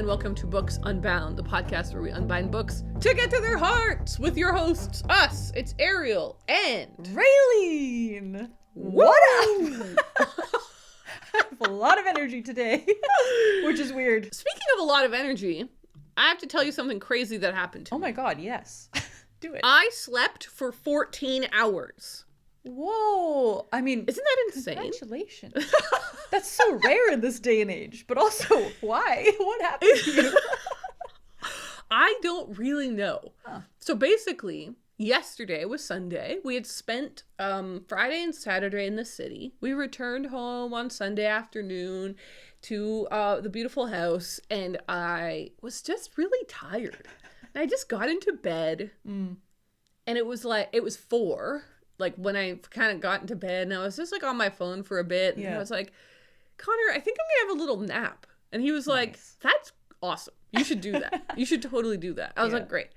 and welcome to Books Unbound, the podcast where we unbind books to get to their hearts with your hosts, us. It's Ariel and Raylene. What up? I have a lot of energy today, which is weird. Speaking of a lot of energy, I have to tell you something crazy that happened to me. Oh my god, yes. Do it. I slept for 14 hours. Whoa. I mean, Isn't that insane? Congratulations. That's so rare in this day and age. But also, why? What happened to you? I don't really know. Huh. So basically, yesterday was Sunday. We had spent Friday and Saturday in the city. We returned home on Sunday afternoon to the beautiful house, and I was just really tired. And I just got into bed, and it was 4. Like when I kind of got into bed, and I was just like on my phone for a bit, and I was like, Connor, I think I'm gonna have a little nap. And he was like, that's awesome. You should do that. You should totally do that. I was like, great.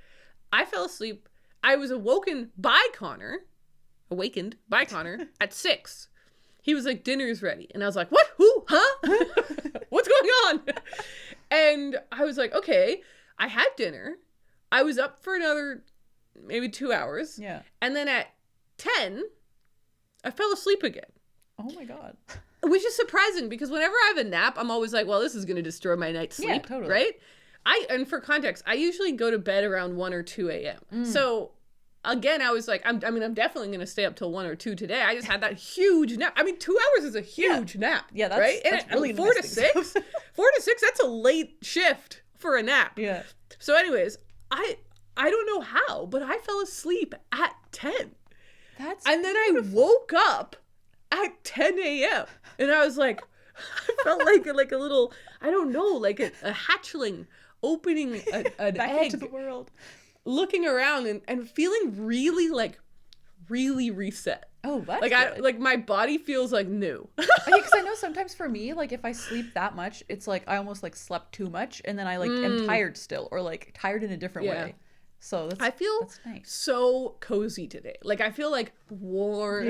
I fell asleep. I was awakened by Connor at 6. He was like, dinner's ready. And I was like, what? Who? Huh? What's going on? And I was like, okay. I had dinner. I was up for another maybe 2 hours. Yeah. And then at 10, I fell asleep again. Oh my god. Which is surprising because whenever I have a nap, I'm always like, well, this is going to destroy my night's sleep. Yeah, totally. Right? And for context, I usually go to bed around 1 or 2 a.m. So again, I was like, I'm definitely going to stay up till 1 or 2 today. I just had that huge nap. I mean, 2 hours is a huge nap. Yeah, that's, right? that's really 4 to 6, 4 to 6, that's a late shift for a nap. Yeah. So anyways, I don't know how, but I fell asleep at 10. And then I woke up at 10 a.m. And I was like, I felt like a little, I don't know, like a hatchling opening an back egg, into the world, looking around and feeling really reset. Oh, that's like good. like my body feels like new. Because I know sometimes for me, like if I sleep that much, it's like I almost like slept too much, and then I like am tired still, or like tired in a different way. So I feel that's nice. So cozy today. Like I feel like warm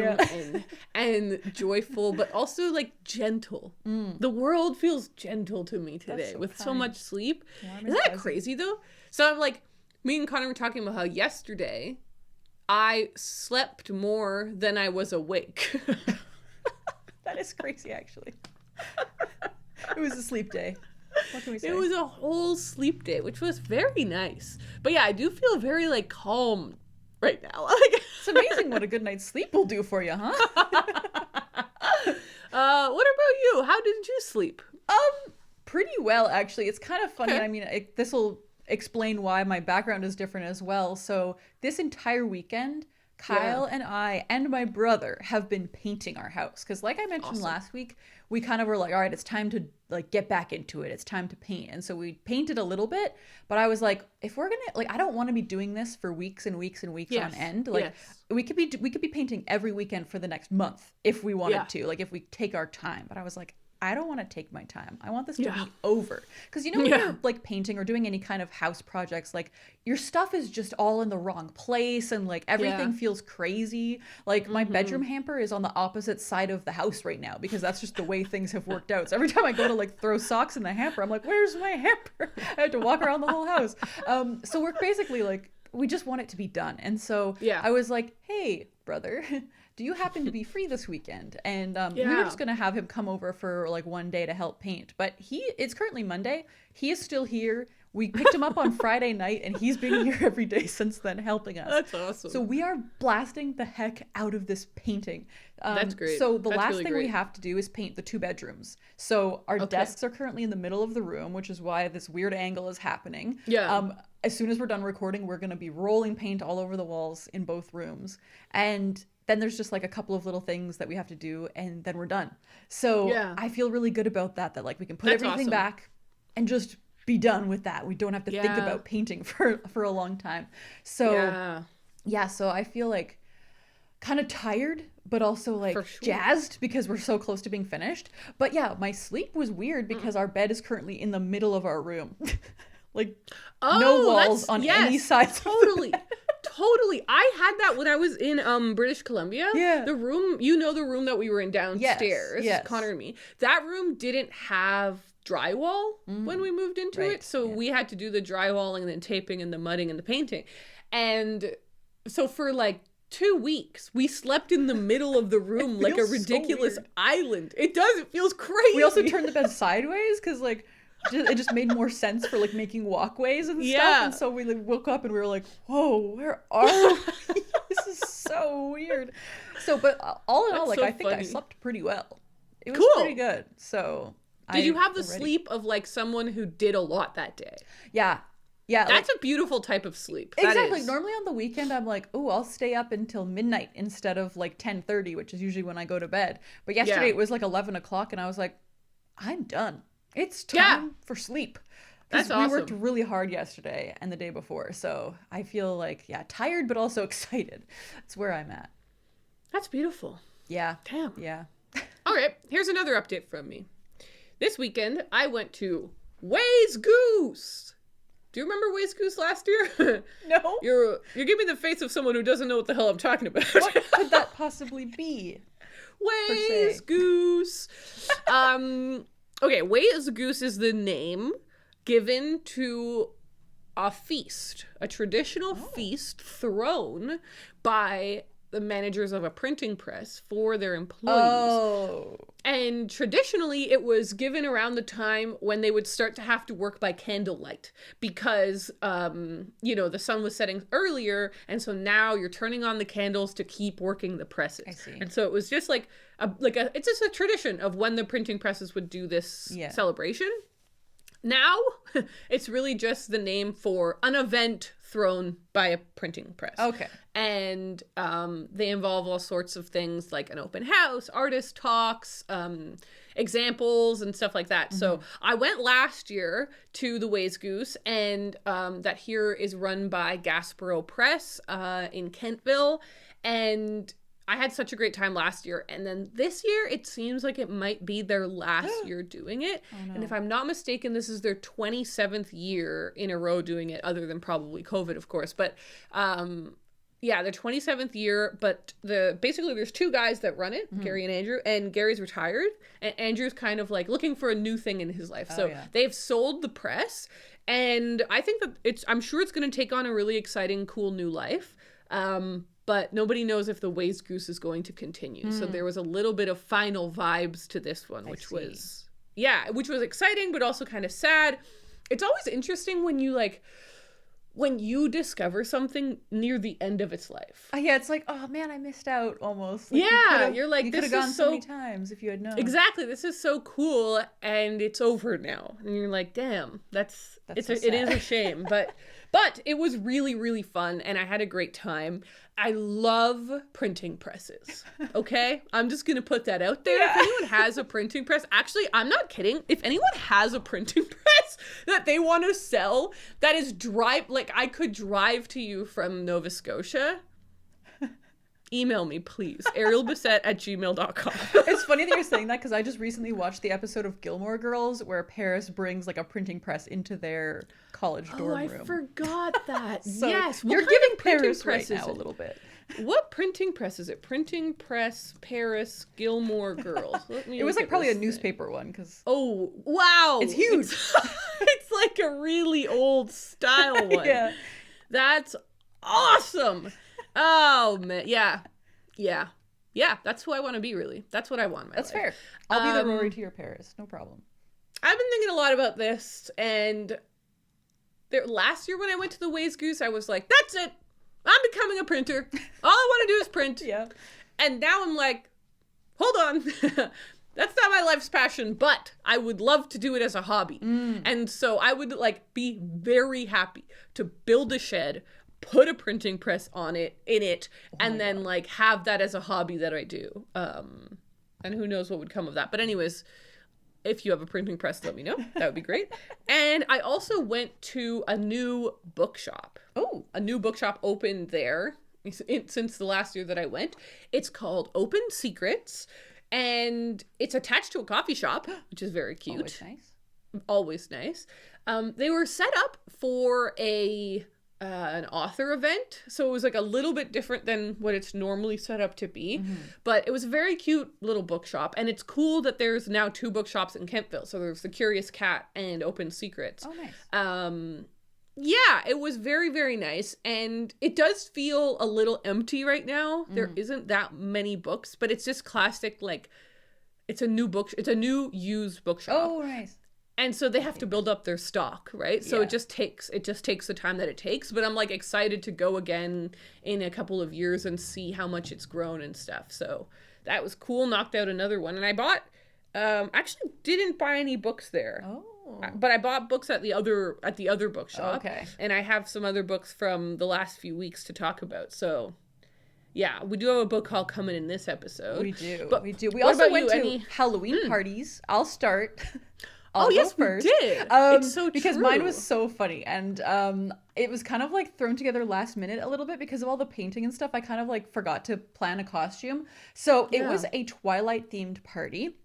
and joyful, but also like gentle. The world feels gentle to me today so much sleep. Isn't that crazy though? So I'm like, me and Connor were talking about how yesterday I slept more than I was awake. That is crazy, actually. It was a sleep day. What can we say? It was a whole sleep day, which was very nice. But yeah, I do feel very like calm right now. It's amazing what a good night's sleep will do for you, huh? What about you? How did you sleep? Pretty well, actually. It's kind of funny. Okay. I mean, this will explain why my background is different as well. So this entire weekend, Kyle and I and my brother have been painting our house. Because like I mentioned last week, we kind of were like, all right, it's time to like get back into it. It's time to paint. And so we painted a little bit, but I was like, if we're going to, like, I don't want to be doing this for weeks and weeks and weeks on end. Like we could be painting every weekend for the next month if we wanted to, like if we take our time. But I was like, I don't want to take my time. I want this to be over. Because you know when you're like painting or doing any kind of house projects, like your stuff is just all in the wrong place and like everything feels crazy. Like my bedroom hamper is on the opposite side of the house right now because that's just the way things have worked out. So every time I go to like throw socks in the hamper, I'm like, where's my hamper? I have to walk around the whole house. So we're basically like, we just want it to be done. And so I was like, hey, brother, do you happen to be free this weekend? And we were just going to have him come over for like one day to help paint. But it's currently Monday. He is still here. We picked him up on Friday night and he's been here every day since then helping us. That's awesome. So we are blasting the heck out of this painting. That's great. So the last really thing great. we have to do is paint the 2 bedrooms. So our desks are currently in the middle of the room, which is why this weird angle is happening. Yeah. As soon as we're done recording, we're going to be rolling paint all over the walls in both rooms. And then there's just like a couple of little things that we have to do and then we're done. So I feel really good about that like we can put everything back and just be done with that. We don't have to think about painting for a long time. So so I feel like kind of tired, but also like jazzed because we're so close to being finished. But yeah, my sleep was weird because our bed is currently in the middle of our room. Like no walls on any sides. Totally. Totally. I had that when I was in British Columbia. Yeah. The room, the room that we were in downstairs, yes. Connor and me, that room didn't have drywall when we moved into Right, it. So yeah. we had to do the drywalling and then taping and the mudding and the painting. And so for like 2 weeks, we slept in the middle of the room like a feels so ridiculous weird. island. It does. It feels crazy. We also turned the bed sideways because like it just made more sense for like making walkways and stuff. Yeah. And so we like woke up and we were like, whoa, where are we? This is so weird. So, but all in all, That's like so I think I funny. slept pretty well. It was Cool. pretty good. So Did you have the I'm ready. sleep of like someone who did a lot that day? Yeah. Yeah. That's a beautiful type of sleep. That Exactly. is. Normally on the weekend, I'm like, oh, I'll stay up until midnight instead of like 10:30, which is usually when I go to bed. But yesterday Yeah. it was like 11 o'clock, and I was like, I'm done. It's Yeah. time for sleep. Because That's we worked awesome. really hard yesterday and the day before, so I feel like tired but also excited. That's where I'm at. That's beautiful. Yeah. Damn. Yeah. All right, here's another update from me. This weekend, I went to Ways Goose. Do you remember Ways Goose last year? No. You're giving me the face of someone who doesn't know what the hell I'm talking about. What could that possibly be? Ways se? Goose. Okay, Ways Goose is the name given to a feast, a traditional feast thrown by the managers of a printing press for their employees. Oh. And traditionally, it was given around the time when they would start to have to work by candlelight because, the sun was setting earlier. And so now you're turning on the candles to keep working the presses. I see. And so it was just it's just a tradition of when the printing presses would do this celebration. Now, it's really just the name for an event thrown by a printing press. Okay. And they involve all sorts of things like an open house, artist talks, examples, and stuff like that. So I went last year to the Ways Goose, and that here is run by Gaspereau Press in Kentville. And I had such a great time last year. And then this year, it seems like it might be their last year doing it. Oh, no. And if I'm not mistaken, this is their 27th year in a row doing it, other than probably COVID, of course. But their 27th year. But basically, there's 2 guys that run it, Gary and Andrew. And Gary's retired. And Andrew's kind of like looking for a new thing in his life. So they've sold the press. And I think that I'm sure it's going to take on a really exciting, cool new life. But nobody knows if the Ways Goose is going to continue. So there was a little bit of final vibes to this one, which was exciting, but also kind of sad. It's always interesting when you discover something near the end of its life. Yeah, it's like, oh man, I missed out almost. Like, you're like, you could this have gone is so so many times if you had known. Exactly, this is so cool, and it's over now, and you're like, damn, it is a shame, but it was really, really fun, and I had a great time. I love printing presses. Okay, I'm just gonna put that out there. If anyone has a printing press, actually, I'm not kidding. If anyone has a printing press that they want to sell, that is I could drive to you from Nova Scotia. Email me, please. arielbissette@gmail.com. It's funny that you're saying that because I just recently watched the episode of Gilmore Girls where Paris brings like a printing press into their college dorm room. I forgot that. So yes. you're giving Paris right now a little bit. What printing press is it? Printing Press Paris Gilmore Girls. It was like probably a newspaper one because Oh, wow. It's huge. It's like a really old style one. Yeah. That's awesome. Oh, man. Yeah. That's who I want to be, really. That's what I want in my That's life. fair. I'll be the Rory to your Paris. No problem. I've been thinking a lot about this, and last year when I went to the Ways Goose, I was like, that's it. I'm becoming a printer. All I want to do is print. Yeah. And now I'm like, hold on. That's not my life's passion, but I would love to do it as a hobby. And so I would be very happy to build a shed, put a printing press in it, and then have that as a hobby that I do. And who knows what would come of that. But anyways, if you have a printing press, let me know. That would be great. And I also went to a new bookshop. Oh. A new bookshop opened there since the last year that I went. It's called Open Secrets, and it's attached to a coffee shop, which is very cute. Always nice. Always nice. They were set up for a an author event, so it was like a little bit different than what it's normally set up to be, but it was a very cute little bookshop, and it's cool that there's now 2 bookshops in Kentville. So there's the Curious Cat and Open Secrets. Oh, nice. Yeah, it was very, very nice, and it does feel a little empty right now. There isn't that many books, but it's just classic, like, it's a new used bookshop. Oh, nice. And so they have to build up their stock, right? So it just takes the time that it takes. But I'm like excited to go again in a couple of years and see how much it's grown and stuff. So that was cool. Knocked out another one, and I bought. Actually, didn't buy any books there. Oh. But I bought books at the other bookshop. Okay. And I have some other books from the last few weeks to talk about. So. Yeah, we do have a book haul coming in this episode. We do. But we do. We also went to Halloween parties. I'll start. I'll go first. We did. It's so because true. mine was so funny, and it was kind of like thrown together last minute a little bit because of all the painting and stuff. I kind of like forgot to plan a costume, so it was a Twilight themed party,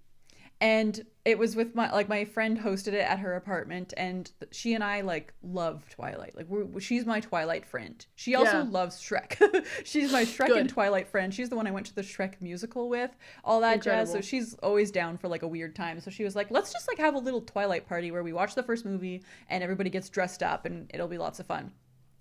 and it was with my friend hosted it at her apartment, and she and I like love Twilight. Like she's my Twilight friend. She also loves Shrek. She's my Shrek and Twilight friend. She's the one I went to the Shrek musical with, all that jazz. So she's always down for like a weird time. So she was like, let's just like have a little Twilight party where we watch the first movie and everybody gets dressed up and it'll be lots of fun.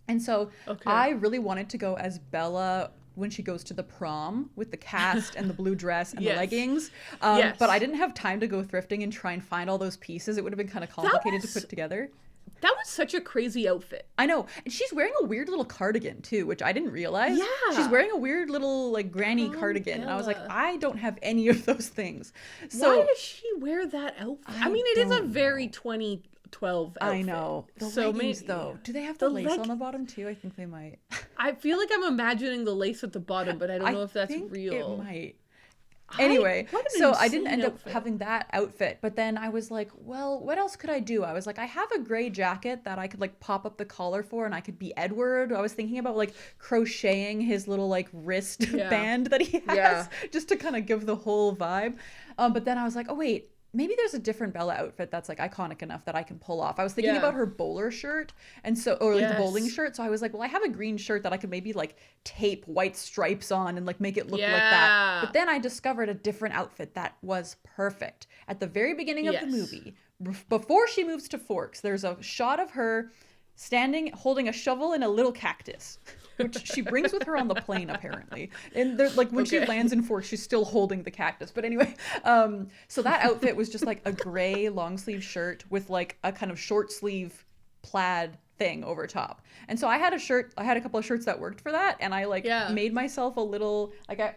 And so I really wanted to go as Bella when she goes to the prom with the cast and the blue dress and the leggings. But I didn't have time to go thrifting and try and find all those pieces. It would have been kind of complicated to put together. That was such a crazy outfit. I know. And she's wearing a weird little cardigan too, which I didn't realize. Yeah. She's wearing a weird little like granny cardigan. Bella. And I was like, I don't have any of those things. So why does she wear that outfit? I mean, it is a very 2012 outfit. I know. The leggings, though. Do they have the lace on the bottom too? I think they might. I feel like I'm imagining the lace at the bottom, but I don't know if that's real. It might. Anyway, so I didn't end up having that outfit, but then I was like, well, what else could I do? I was like, I have a gray jacket that I could like pop up the collar for and I could be Edward. I was thinking about like crocheting his little like wrist band that he has just to kind of give the whole vibe. But then I was like, oh wait, maybe there's a different Bella outfit that's like iconic enough that I can pull off. I was thinking about her bowler shirt or like the bowling shirt. So I was like, well, I have a green shirt that I could maybe like tape white stripes on and like make it look like that. But then I discovered a different outfit that was perfect. At the very beginning of the movie, before she moves to Forks, there's a shot of her standing holding a shovel and a little cactus. Which she brings with her on the plane, apparently. And like when she lands in Forks, she's still holding the cactus. But anyway, so that outfit was just like a gray long sleeve shirt with like a kind of short sleeve plaid thing over top. And so I had a couple of shirts that worked for that, and I like made myself a little like I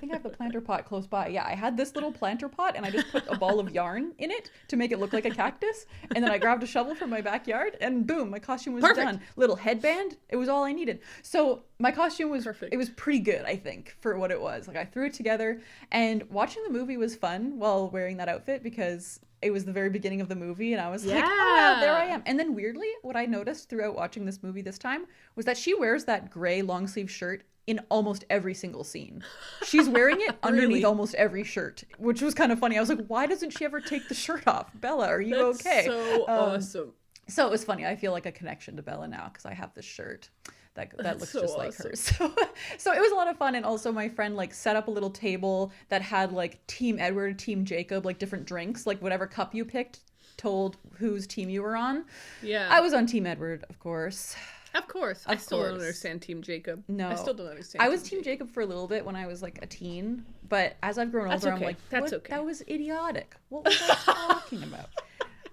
think I have the planter pot close by. Yeah, I had this little planter pot and I just put a ball of yarn in it to make it look like a cactus, and then I grabbed a shovel from my backyard and boom, my costume was done. Little headband, it was all I needed. So my costume was it was pretty good, I think, for what it was. Like I threw it together, and watching the movie was fun while wearing that outfit because it was the very beginning of the movie, and I was like, oh, there I am. And then weirdly, what I noticed throughout watching this movie this time was that she wears that gray long sleeve shirt in almost every single scene. She's wearing it underneath almost every shirt, which was kind of funny. I was like, why doesn't she ever take the shirt off? Bella, are you okay? So awesome. So it was funny. I feel like a connection to Bella now because I have this shirt that looks so just like hers. So it was a lot of fun. And also my friend like set up a little table that had like Team Edward, Team Jacob, like different drinks, like whatever cup you picked told whose team you were on. Yeah. I was on Team Edward, of course. I still don't understand Team Jacob. No. I still don't understand. I was Team Jacob for a little bit when I was like a teen, but as I've grown older, I'm like, that was idiotic. What was I talking about?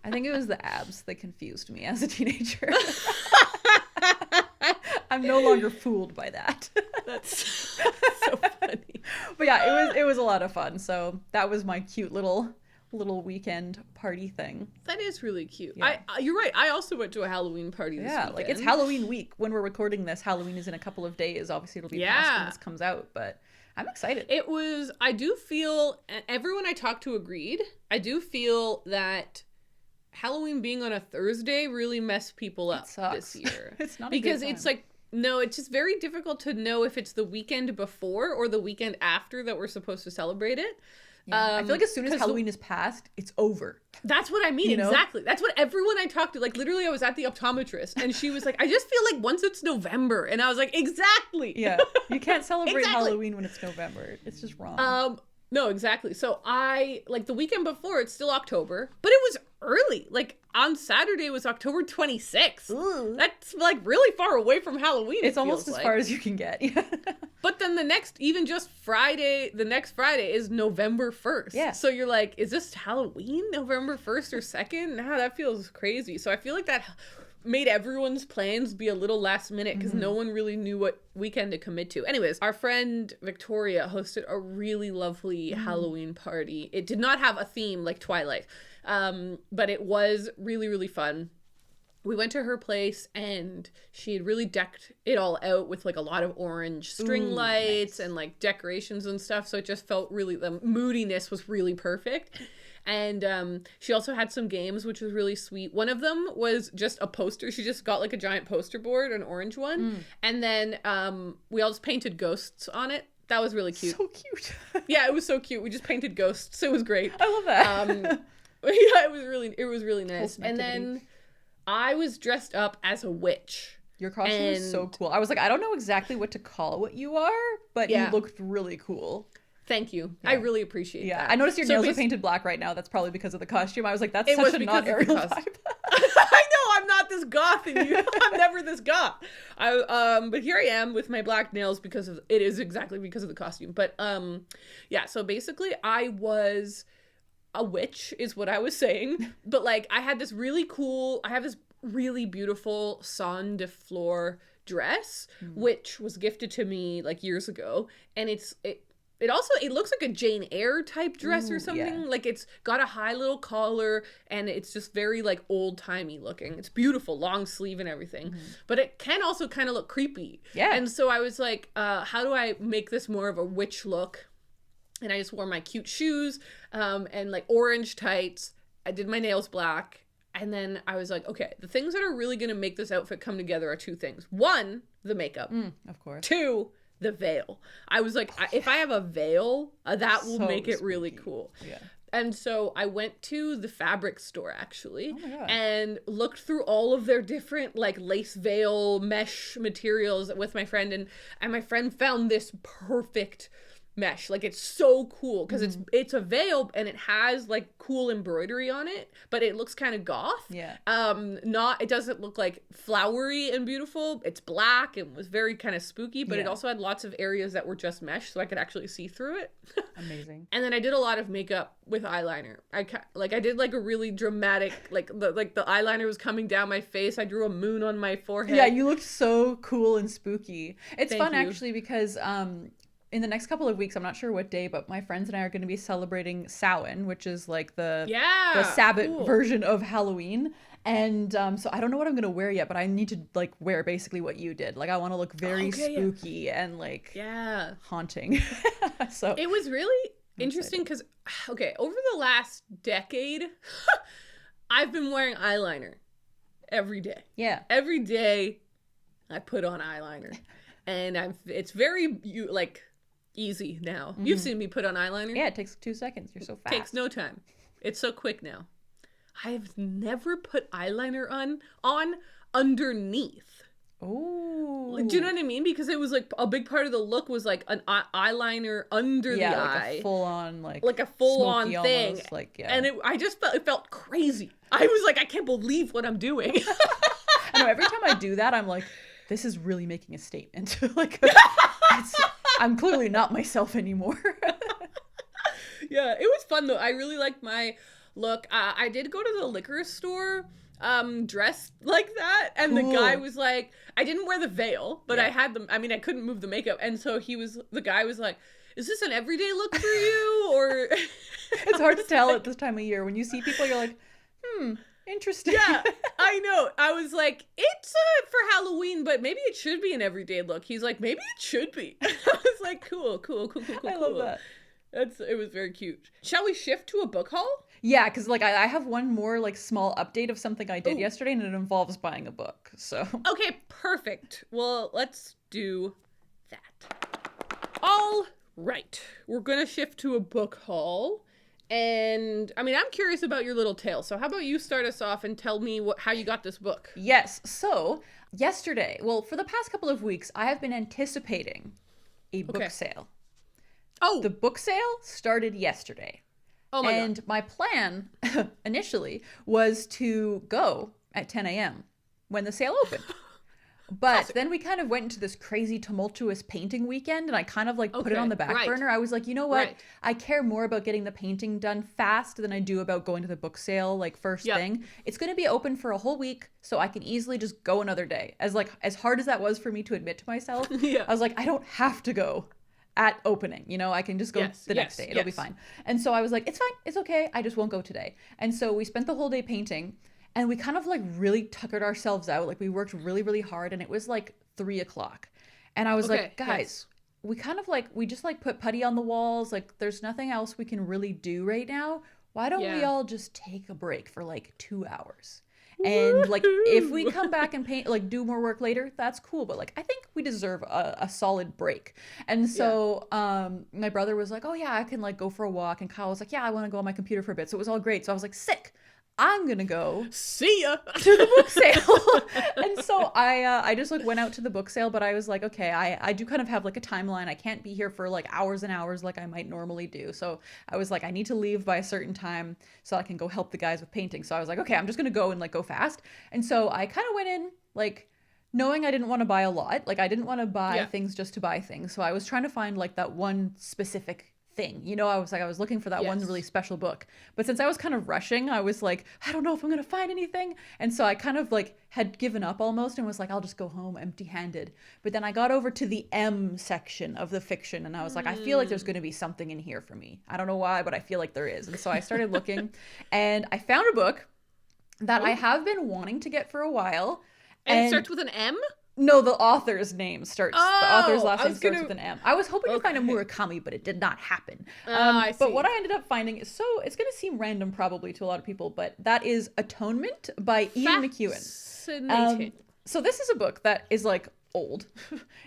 I think it was the abs that confused me as a teenager. I'm no longer fooled by that. That's so funny. But yeah, it was a lot of fun. So that was my cute little weekend party thing. That is really cute. Yeah. You're right. I also went to a Halloween party this weekend. Like it's Halloween week. When we're recording this, Halloween is in a couple of days. Obviously, it'll be past when this comes out, but I'm excited. I do feel, everyone I talked to agreed, I do feel that Halloween being on a Thursday really messed people up this year. It's not because it's like, no, it's just very difficult to know if it's the weekend before or the weekend after that we're supposed to celebrate it. Yeah. I feel like as soon as Halloween is past, it's over. That's what I mean, exactly. That's what everyone I talked to, like literally I was at the optometrist and she was like, I just feel like once it's November. And I was like, exactly. Yeah. You can't celebrate Halloween when it's November. It's just wrong. No, exactly. So I, like the weekend before, it's still October, but it was early. Like on Saturday was October 26th. Ooh. That's like really far away from Halloween. It's almost as far as you can get. Yeah. But then the next Friday is November 1st. Yeah. So you're like, is this Halloween, November 1st or 2nd? Nah, that feels crazy. So I feel like that made everyone's plans be a little last minute because no one really knew what weekend to commit to. Anyways, our friend Victoria hosted a really lovely Halloween party. It did not have a theme like Twilight, but it was really, really fun. We went to her place and she had really decked it all out with like a lot of orange string lights and like decorations and stuff. So it just felt really, the moodiness was really perfect. And she also had some games, which was really sweet. One of them was just a poster. She just got like a giant poster board, an orange one. And then we all just painted ghosts on it. That was really cute. So cute. Yeah, it was so cute. We just painted ghosts. It was great. I love that. Yeah, it was really nice. And then I was dressed up as a witch. Your costume was so cool. I was like, I don't know exactly what to call what you are, but you looked really cool. Thank you. Yeah. I really appreciate that. I noticed your nails are painted black right now. That's probably because of the costume. I was like, that's such a not Ariel vibe. I know, I'm not this goth and I'm never this goth. But here I am with my black nails because of it is exactly because of the costume. But yeah, so basically I was a witch is what I was saying. But like I have this really beautiful Son de Fleur dress, which was gifted to me like years ago. And it looks like a Jane Eyre type dress or something. Yeah. Like it's got a high little collar and it's just very like old timey looking. It's beautiful, long sleeve and everything. But it can also kind of look creepy. Yeah. And so I was like, how do I make this more of a witch look? And I just wore my cute shoes and like orange tights. I did my nails black. And then I was like, okay, the things that are really going to make this outfit come together are two things. One, the makeup. Of course. Two, the veil. I was like, if I have a veil, that will make it really cool. Yeah. And so I went to the fabric store actually and looked through all of their different like lace veil mesh materials with my friend and my friend found this perfect mesh. Like it's so cool because it's a veil and it has like cool embroidery on it, but it looks kind of goth. Yeah. It doesn't look like flowery and beautiful. It's black and was very kind of spooky, but it also had lots of areas that were just mesh so I could actually see through it. Amazing. And then I did a lot of makeup with eyeliner. I did like a really dramatic like the eyeliner was coming down my face. I drew a moon on my forehead. Yeah, you looked so cool and spooky. It's fun actually because in the next couple of weeks, I'm not sure what day, but my friends and I are going to be celebrating Samhain, which is like the Sabbath version of Halloween. And so I don't know what I'm going to wear yet, but I need to like wear basically what you did. Like I want to look very spooky and like haunting. So it was really interesting because, over the last decade, I've been wearing eyeliner every day. Yeah. Every day I put on eyeliner and it's very easy now. You've seen me put on eyeliner. Yeah, it takes 2 seconds. You're so fast. Takes no time. It's so quick now. I have never put eyeliner on underneath. Oh. Do you know what I mean? Because it was like a big part of the look was like an eyeliner under the eye. A full on like a full on thing. Almost, And it felt crazy. I was like, I can't believe what I'm doing. I know every time I do that, I'm like, this is really making a statement. I'm clearly not myself anymore. Yeah, it was fun though. I really liked my look. I did go to the liquor store dressed like that, and the guy was like, I didn't wear the veil, but I had them. I mean, I couldn't move the makeup, and so the guy was like, is this an everyday look for you, or? It's hard to tell at this time of year when you see people. You're like, interesting. Yeah, I know. I was like, it's for Halloween, but maybe it should be an everyday look. He's like, maybe it should be. I was like, cool. I love that. It was very cute. Shall we shift to a book haul? Yeah, because like I have one more like small update of something I did yesterday, and it involves buying a book. So okay, perfect. Well, let's do that. All Right. We're going to shift to a book haul. And I mean, I'm curious about your little tale. So how about you start us off and tell me how you got this book? Yes. So yesterday, well, for the past couple of weeks, I have been anticipating a book sale. Oh. The book sale started yesterday. Oh my God. My plan initially was to go at 10 a.m. when the sale opened. But then we kind of went into this crazy tumultuous painting weekend, and I kind of like put it on the back burner. I was like, you know what? Right. I care more about getting the painting done fast than I do about going to the book sale like first thing. It's going to be open for a whole week, so I can easily just go another day. As hard as that was for me to admit to myself, I was like, I don't have to go at opening, you know, I can just go the next day. It'll be fine. And so I was like, it's fine. It's okay. I just won't go today. And so we spent the whole day painting. And we kind of like really tuckered ourselves out. Like we worked really, really hard, and it was like 3:00. And I was like, guys, we kind of like, we just like put putty on the walls. Like there's nothing else we can really do right now. Why don't we all just take a break for like 2 hours? And like, if we come back and paint, like do more work later, that's cool. But like, I think we deserve a solid break. And so my brother was like, oh yeah, I can like go for a walk. And Kyle was like, yeah, I want to go on my computer for a bit. So it was all great. So I was like, sick. I'm gonna go see ya to the book sale. And so I just like went out to the book sale, but I was like, okay, I do kind of have like a timeline. I can't be here for like hours and hours like I might normally do. So I was like, I need to leave by a certain time so I can go help the guys with painting. So I was like, okay, I'm just gonna go and like go fast. And so I kind of went in like knowing I didn't want to buy a lot. Like I didn't want to buy things just to buy things. So I was trying to find like that one specific thing, you know. I was looking for that one really special book, but since I was kind of rushing, I was like, I don't know if I'm gonna find anything. And so I kind of like had given up almost and was like, I'll just go home empty-handed. But then I got over to the M section of the fiction, and I was like, I feel like there's gonna be something in here for me. I don't know why, but I feel like there is. And so I started looking and I found a book that I have been wanting to get for a while. And it starts with an M? No, the author's name starts. The author's last name starts with an M. I was hoping to find a Murakami, but it did not happen. I see. But what I ended up finding is, so it's going to seem random probably to a lot of people, but that is Atonement by Ian McEwan. Fascinating. So this is a book that is like old.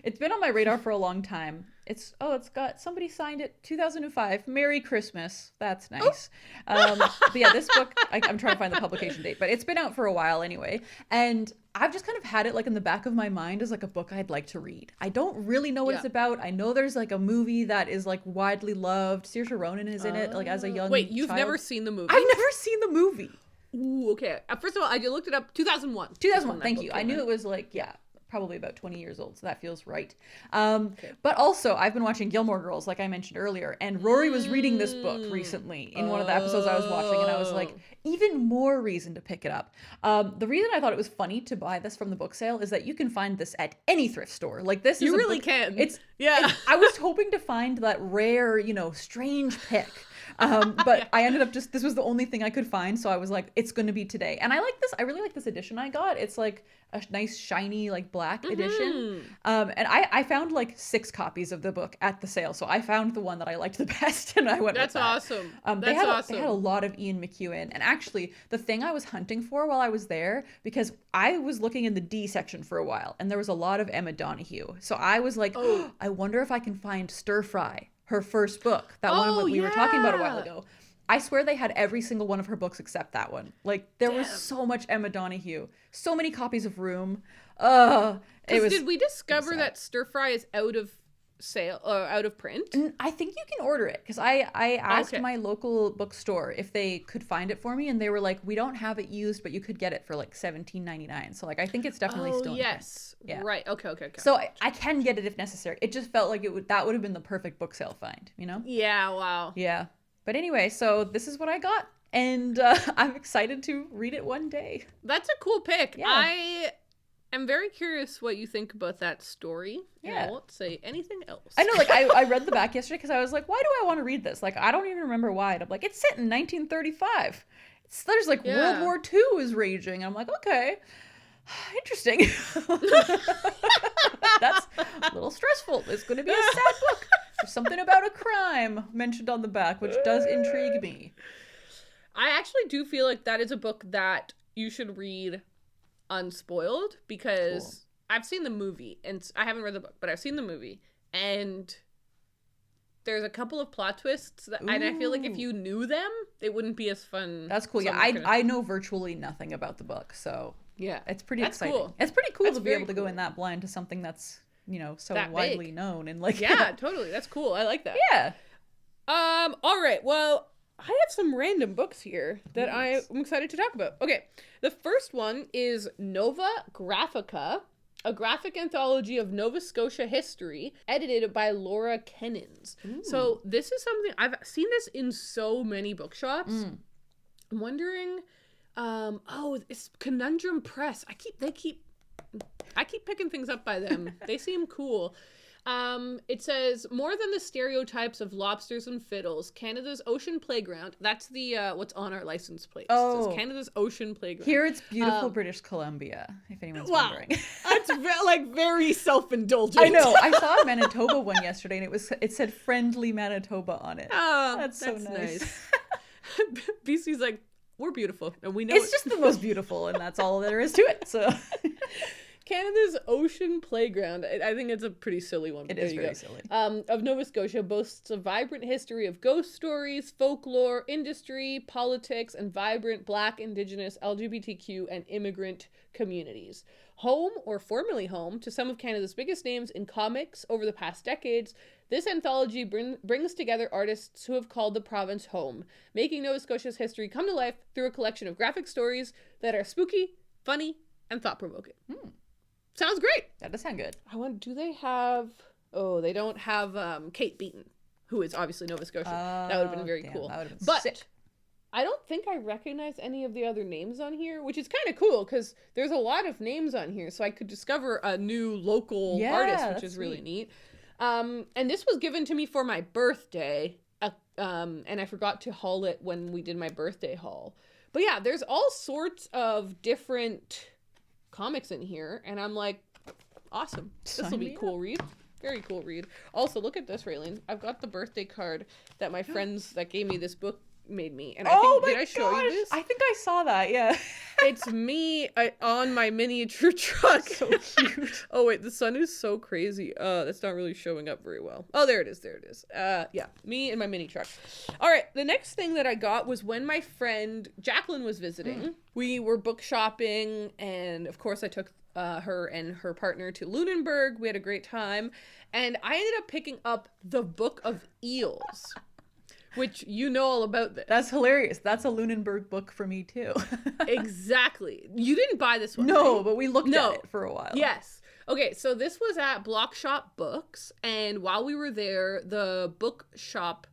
It's been on my radar for a long time. It's got, somebody signed it 2005. Merry Christmas. That's nice. But yeah, this book, I'm trying to find the publication date, but it's been out for a while anyway. And I've just kind of had it like in the back of my mind as like a book I'd like to read. I don't really know what it's about. I know there's like a movie that is like widely loved. Saoirse Ronan is in it like as a young Wait, you've child. never seen the movie? I've never seen the movie. Ooh, okay. First of all, I looked it up. 2001. 2001, thank you. I knew it was like, probably about 20 years old, so that feels right. But also, I've been watching Gilmore Girls, like I mentioned earlier, and Rory was reading this book recently in one of the episodes I was watching, and I was like, even more reason to pick it up. The reason I thought it was funny to buy this from the book sale is that you can find this at any thrift store. Like this is you really can. I was hoping to find that rare, strange pick. But I ended up this was the only thing I could find, so I was like, it's going to be today. And I really like this edition I got. It's like a nice shiny like black edition. And I found like 6 copies of the book at the sale, so I found the one that I liked the best, and I went with that. Awesome. They had a lot of Ian McEwan, and actually the thing I was hunting for while I was there, because I was looking in the D section for a while, and there was a lot of Emma Donoghue, so I was like, I wonder if I can find Stir Fry, her first book, that one we were talking about a while ago. I swear they had every single one of her books except that one. Like there was so much Emma Donoghue, so many copies of Room. Did we discover that Stir Fry is out of sale or out of print? I think you can order it, because I asked my local bookstore if they could find it for me, and they were like, we don't have it used, but you could get it for like $17.99. So like I think it's definitely still in print. Yeah. Right. Okay. So I can get it if necessary. It just felt like that would have been the perfect book sale find, Yeah. Wow. Yeah. But anyway, so this is what I got, and I'm excited to read it one day. That's a cool pick. Yeah. I'm very curious what you think about that story. Yeah. I won't say anything else. I know, like, I read the back yesterday because I was like, why do I want to read this? Like, I don't even remember why. And I'm like, it's set in 1935. There's like World War II is raging. And I'm like, okay, interesting. That's a little stressful. It's going to be a sad book. There's something about a crime mentioned on the back, which does intrigue me. I actually do feel like that is a book that you should read unspoiled, because I've seen the movie, and I haven't read the book, but I've seen the movie, and there's a couple of plot twists, and I feel like if you knew them, it wouldn't be as fun. That's cool. So Yeah, I know virtually nothing about the book, so yeah, it's pretty that's exciting. cool. It's pretty cool That's to be very able to go cool. in that blind to something that's, you know, so That widely big. known and like Yeah, totally. That's cool. I like that. yeah. All right. Well, I have some random books here that Nice. I'm excited to talk about. Okay. The first one is Nova Graphica, a graphic anthology of Nova Scotia history, edited by Laura Kennins. So this is something I've seen this in so many bookshops. I'm wondering, it's Conundrum Press. I keep picking things up by them. They seem cool. It says, more than the stereotypes of lobsters and fiddles, Canada's ocean playground. That's the what's on our license plate. It says Canada's ocean playground. Here it's beautiful British Columbia, if anyone's wondering. That's very self-indulgent. I know. I saw a Manitoba one yesterday, and it said "Friendly Manitoba" on it. Oh, that's so nice. BC's like, we're beautiful, and we know It's just the most beautiful, and that's all there is to it. So. Canada's Ocean Playground. I think it's a pretty silly one. It is very silly. Of Nova Scotia boasts a vibrant history of ghost stories, folklore, industry, politics, and vibrant Black, Indigenous, LGBTQ, and immigrant communities. Home, or formerly home, to some of Canada's biggest names in comics over the past decades, this anthology brings together artists who have called the province home, making Nova Scotia's history come to life through a collection of graphic stories that are spooky, funny, and thought-provoking. Sounds great. That does sound good. Do they have... Oh, they don't have Kate Beaton, who is obviously Nova Scotian. That would have been very cool. That would have been but sick. I don't think I recognize any of the other names on here, which is kind of cool because there's a lot of names on here. So I could discover a new local artist, which is really neat. And this was given to me for my birthday. And I forgot to haul it when we did my birthday haul. But yeah, there's all sorts of different comics in here, and I'm like, awesome. This will be a cool read. Very cool read. Also, look at this, Raylene. I've got the birthday card that my friends that gave me this book made me. And did I show you this? I think I saw that, yeah. It's me on my miniature truck. So cute. Oh, wait, the sun is so crazy. That's not really showing up very well. Oh, there it is. Yeah, me and my mini truck. All right, the next thing that I got was when my friend Jacqueline was visiting. We were book shopping, and of course I took her and her partner to Lunenburg. We had a great time, and I ended up picking up the Book of Eels. Which you know all about this. That's hilarious. That's a Lunenburg book for me too. Exactly. You didn't buy this one, No, right? but we looked at it for a while. Yes. Okay, so this was at Block Shop Books, and while we were there, the bookshop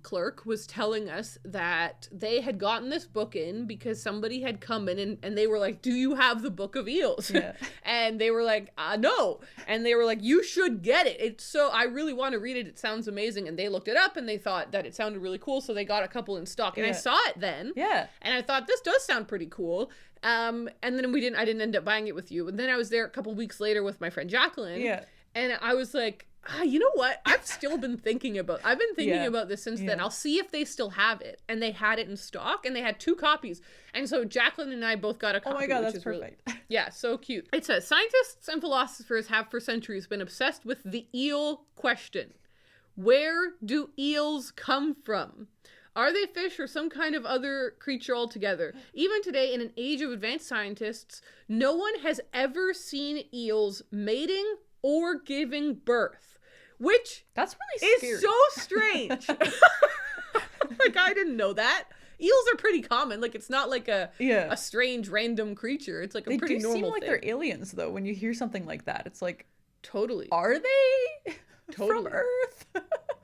clerk was telling us that they had gotten this book in because somebody had come in and they were like, do you have the Book of Eels? Yeah. And they were like, no. And they were like, you should get it. I really want to read it. It sounds amazing. And they looked it up and they thought that it sounded really cool. So they got a couple in stock. And I saw it then. Yeah. And I thought, this does sound pretty cool. And then I didn't end up buying it with you. And then I was there a couple weeks later with my friend Jacqueline. Yeah. And I was like, you know what? I've been thinking about this since then. I'll see if they still have it. And they had it in stock, and they had 2 copies. And so Jacqueline and I both got a copy. Oh my God, which that's is perfect. Really, yeah, so cute. It says, scientists and philosophers have for centuries been obsessed with the eel question. Where do eels come from? Are they fish or some kind of other creature altogether? Even today, in an age of advanced scientists, no one has ever seen eels mating or giving birth, which that's really scary. Is so strange. Like, I didn't know that. Eels are pretty common. Like, it's not like a strange random creature. It's like a pretty normal thing. They do seem like they're aliens, though. When you hear something like that, it's like, totally. Are they from Earth?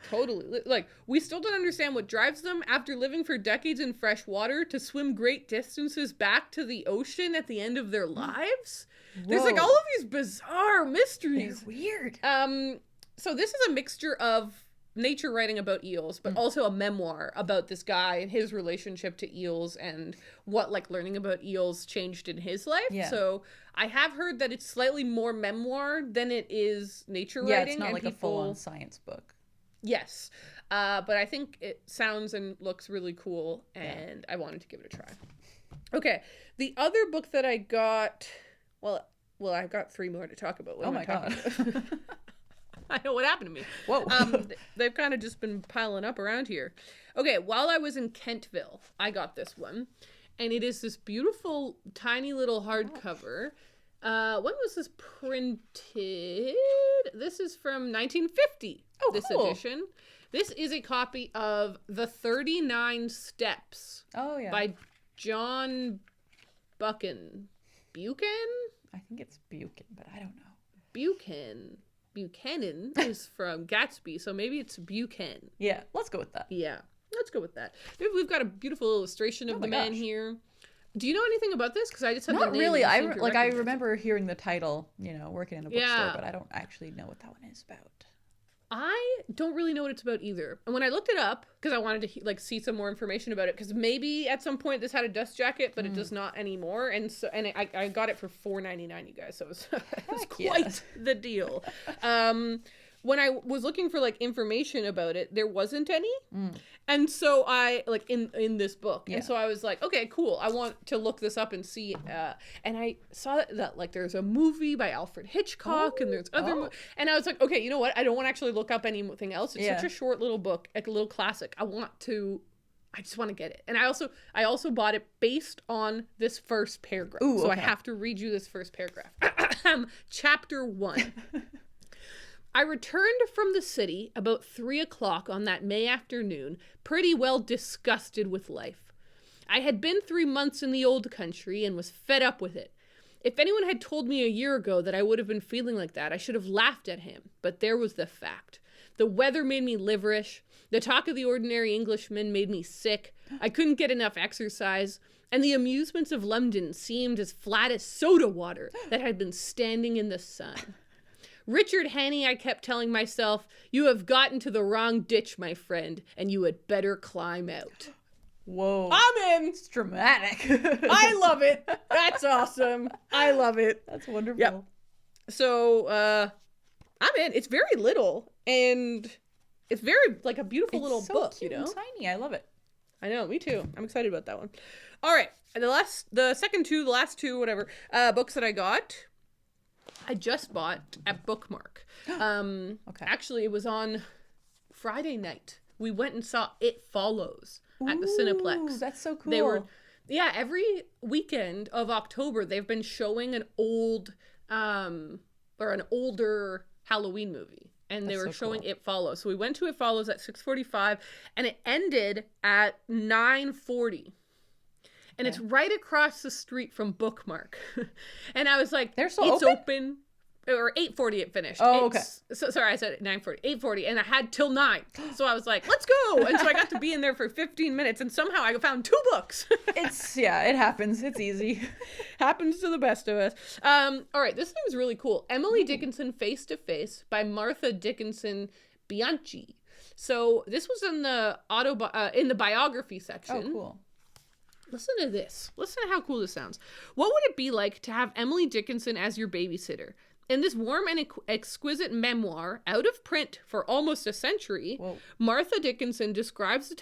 Totally. Like, we still don't understand what drives them, after living for decades in fresh water, to swim great distances back to the ocean at the end of their lives. Whoa. There's like all of these bizarre mysteries. They're weird. So this is a mixture of nature writing about eels, but also a memoir about this guy and his relationship to eels and what like learning about eels changed in his life. Yeah. So I have heard that it's slightly more memoir than it is nature writing. Yeah, it's not like a full-on science book. Yes. But I think it sounds and looks really cool, and I wanted to give it a try. Okay. The other book that I got, well, I've got 3 more to talk about. What am I talking about? I know what happened to me. Whoa. They've kind of just been piling up around here. Okay, while I was in Kentville, I got this one. And it is this beautiful, tiny little hardcover. When was this printed? This is from 1950, this cool. edition. This is a copy of The 39 Steps by John Buchan. Buchan? I think it's Buchan, but I don't know. Buchanan is from Gatsby, so maybe it's Buchan. Yeah, let's go with that. Yeah, let's go with that. We've got a beautiful illustration of the man here. Do you know anything about this? Because I just have not the name. Really. I remember hearing the title, working in a bookstore, but I don't actually know what that one is about. I don't really know what it's about either. And when I looked it up, because I wanted to see some more information about it, because maybe at some point this had a dust jacket, but it does not anymore. And I got it for $4.99, you guys. So it was quite the deal. When I was looking for information about it, there wasn't any. And so I in this book. And so I was like, okay, cool. I want to look this up and see. And I saw that there's a movie by Alfred Hitchcock and there's other and I was like, okay, you know what? I don't want to actually look up anything else. It's such a short little book, a little classic. I just want to get it. And I also bought it based on this first paragraph. So I have to read you this first paragraph. Chapter 1. I returned from the city about 3 o'clock on that May afternoon, pretty well disgusted with life. I had been 3 months in the old country and was fed up with it. If anyone had told me a year ago that I would have been feeling like that, I should have laughed at him. But there was the fact. The weather made me liverish. The talk of the ordinary Englishman made me sick. I couldn't get enough exercise. And the amusements of London seemed as flat as soda water that had been standing in the sun. Richard Hannay, I kept telling myself, you have gotten to the wrong ditch, my friend, and you had better climb out. Whoa. I'm in. It's dramatic. I love it. That's awesome. I love it. That's wonderful. Yep. So, I'm in. It's very little, and it's very, a beautiful little book, cute and tiny. I love it. I know, me too. I'm excited about that one. All right. And the last two, whatever, books that I got, I just bought at Bookmark. Okay. Actually, it was on Friday night. We went and saw It Follows at the Cineplex. That's so cool. Every weekend of October, they've been showing an older Halloween movie. And they were showing It Follows. So we went to It Follows at 6:45, and it ended at 9:40. And it's right across the street from Bookmark. And I was like, they're so open. Or 8:40 it finished. Oh, okay. Sorry, I said 9:40. 8:40, and I had till 9. So I was like, let's go. And so I got to be in there for 15 minutes, and somehow I found 2 books. It happens. It's easy. Happens to the best of us. All right, this thing's really cool. Emily Dickinson Face to Face by Martha Dickinson Bianchi. So this was in the in the biography section. Oh, cool. Listen to this. Listen to how cool this sounds. What would it be like to have Emily Dickinson as your babysitter? In this warm and exquisite memoir, out of print for almost a century, Martha Dickinson describes the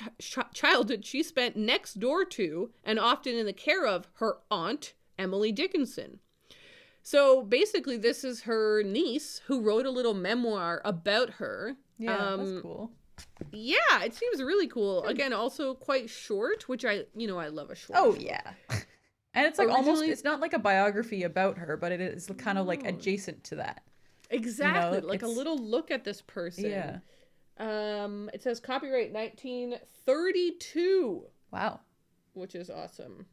childhood she spent next door to and often in the care of her aunt, Emily Dickinson. So basically, this is her niece who wrote a little memoir about her. Yeah, that's cool. Yeah, it seems really cool. Again, also quite short, which I love a short. Oh, yeah. And it's almost, it's not like a biography about her, but it is kind of adjacent to that. Exactly. A little look at this person. Yeah. It says copyright 1932. Wow. Which is awesome.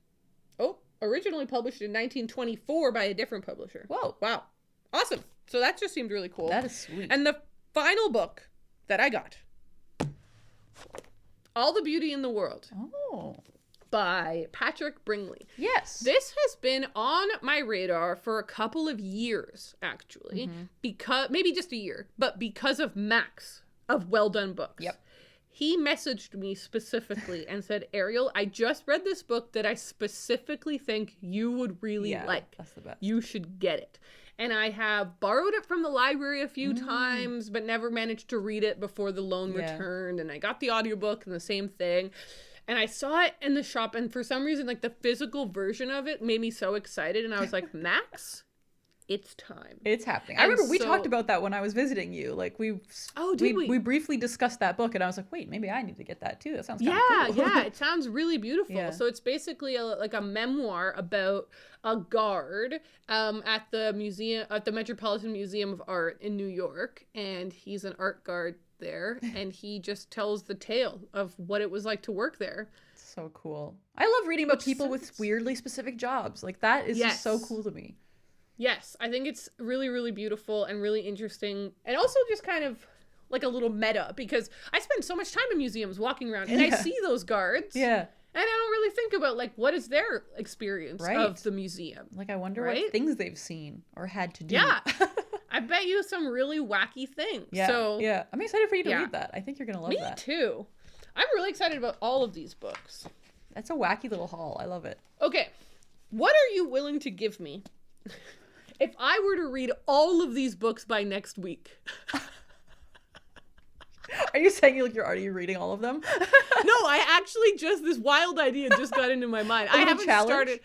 Oh, originally published in 1924 by a different publisher. Whoa. Wow. Awesome. So that just seemed really cool. That is sweet. And the final book that I got, All the Beauty in the World. Oh. By Patrick Bringley. Yes. This has been on my radar for a couple of years, actually. Because maybe just a year, but because of Max of Well Done Books. Yep. He messaged me specifically and said, Ariel, I just read this book that I specifically think you would really like. That's the best. You should get it. And I have borrowed it from the library a few times, but never managed to read it before the loan returned. And I got the audiobook and the same thing. And I saw it in the shop, and for some reason, the physical version of it made me so excited. And I was like, Max it's time. It's happening. I And remember we so- talked about that when I was visiting you. Like did we? we briefly discussed that book, and I was like, wait, maybe I need to get that too. That sounds kind Yeah, of cool. yeah, it sounds really beautiful. Yeah. So it's basically like a memoir about a guard at the museum, at the Metropolitan Museum of Art in New York, and he's an art guard there, and he just tells the tale of what it was like to work there. So cool. I love reading about Which people with sounds- weirdly specific jobs. Like that is just so Yes. cool to me. Yes, I think it's really, really beautiful and really interesting, and also just kind of like a little meta, because I spend so much time in museums walking around, and I Yeah. see those guards, Yeah. and I don't really think about like what is their experience Right. of the museum. Like I wonder Right? what things they've seen or had to do. Yeah. I bet you some really wacky things. Yeah. So yeah. I'm excited for you to Yeah. read that. I think you're gonna love me that. too. I'm really excited about all of these books. That's a wacky little haul. I love it. Okay, what are you willing to give me if I were to read all of these books by next week? Are you saying you're already reading all of them? No, I actually just, this wild idea just got into my mind. I little haven't challenge? started.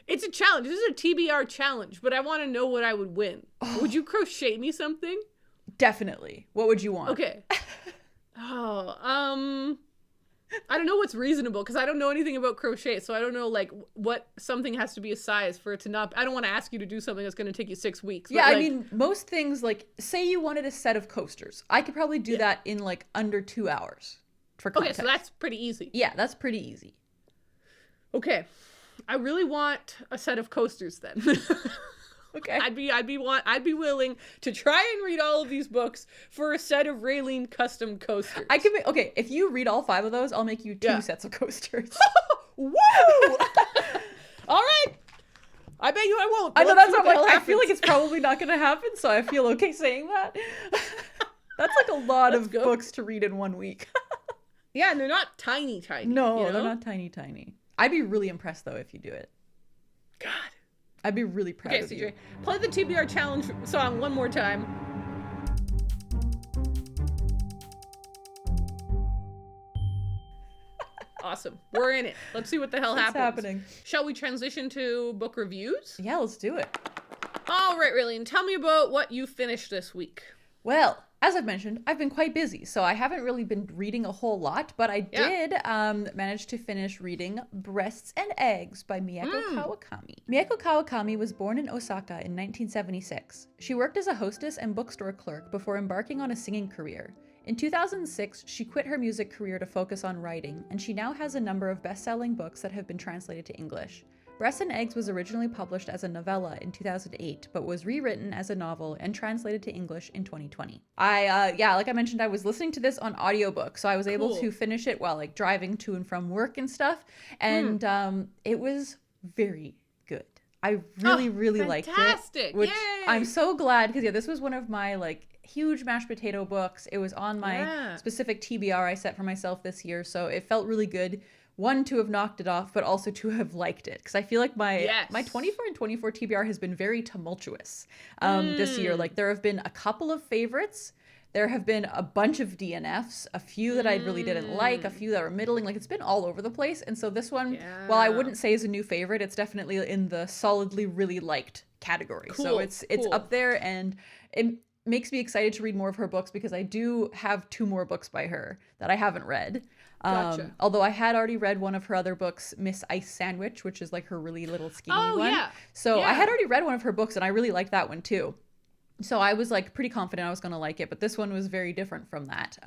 It's a challenge. This is a TBR challenge, but I want to know what I would win. Would you crochet me something? Definitely. What would you want? Okay. Oh, I don't know what's reasonable because I don't know anything about crochet, so I don't know like what something has to be a size for it to not. I don't want to ask you to do something that's going to take you 6 weeks. Yeah, but, I like, mean, most things, like, say you wanted a set of coasters. I could probably do that in, like, under 2 hours for okay, context. so that's pretty easy. Yeah, that's pretty easy. Okay, I really want a set of coasters then. Okay. I'd be willing to try and read all of these books for a set of Raylene custom coasters. I can make, okay, if you read all 5 of those, I'll make you 2 sets of coasters. Woo! All right. I bet you I won't. I know, Let's that's see what what I'm the like, hell I feel like happens. it's probably not going to happen, so I feel okay saying that. That's like a lot Let's of go. books to read in 1 week. Yeah, and they're not tiny. No, you know? they're not tiny. I'd be really impressed, though, if you do it. God. I'd be really proud Okay, of you. CJ, play the TBR challenge song one more time. Awesome. We're in it. Let's see what the hell What's happens. happening? Shall we transition to book reviews? Yeah, let's do it. All right, Raylene, tell me about what you finished this week. Well, as I've mentioned, I've been quite busy, so I haven't really been reading a whole lot, but I did manage to finish reading Breasts and Eggs by Mieko Kawakami. Mieko Kawakami was born in Osaka in 1976. She worked as a hostess and bookstore clerk before embarking on a singing career. In 2006, she quit her music career to focus on writing, and she now has a number of best-selling books that have been translated to English. Breasts and Eggs was originally published as a novella in 2008, but was rewritten as a novel and translated to English in 2020. Like I mentioned, I was listening to this on audiobook, so I was able to finish it while like driving to and from work and stuff, and it was very good. I really liked it. Fantastic. Which Yay. I'm so glad, because this was one of my like huge mashed potato books. It was on my specific TBR I set for myself this year, so it felt really good. One, to have knocked it off, but also to have liked it. Because I feel like my 24 and 24 TBR has been very tumultuous this year. Like, there have been a couple of favorites. There have been a bunch of DNFs, a few that I really didn't like, a few that were middling. Like, it's been all over the place. And so this one, while I wouldn't say is a new favorite, it's definitely in the solidly really liked category. So it's up there, and it makes me excited to read more of her books, because I do have 2 more books by her that I haven't read. Gotcha. Although I had already read one of her other books, Miss Ice Sandwich, which is like her really little skinny one. Yeah. So I had already read one of her books, and I really liked that one too. So I was like pretty confident I was going to like it, but this one was very different from that.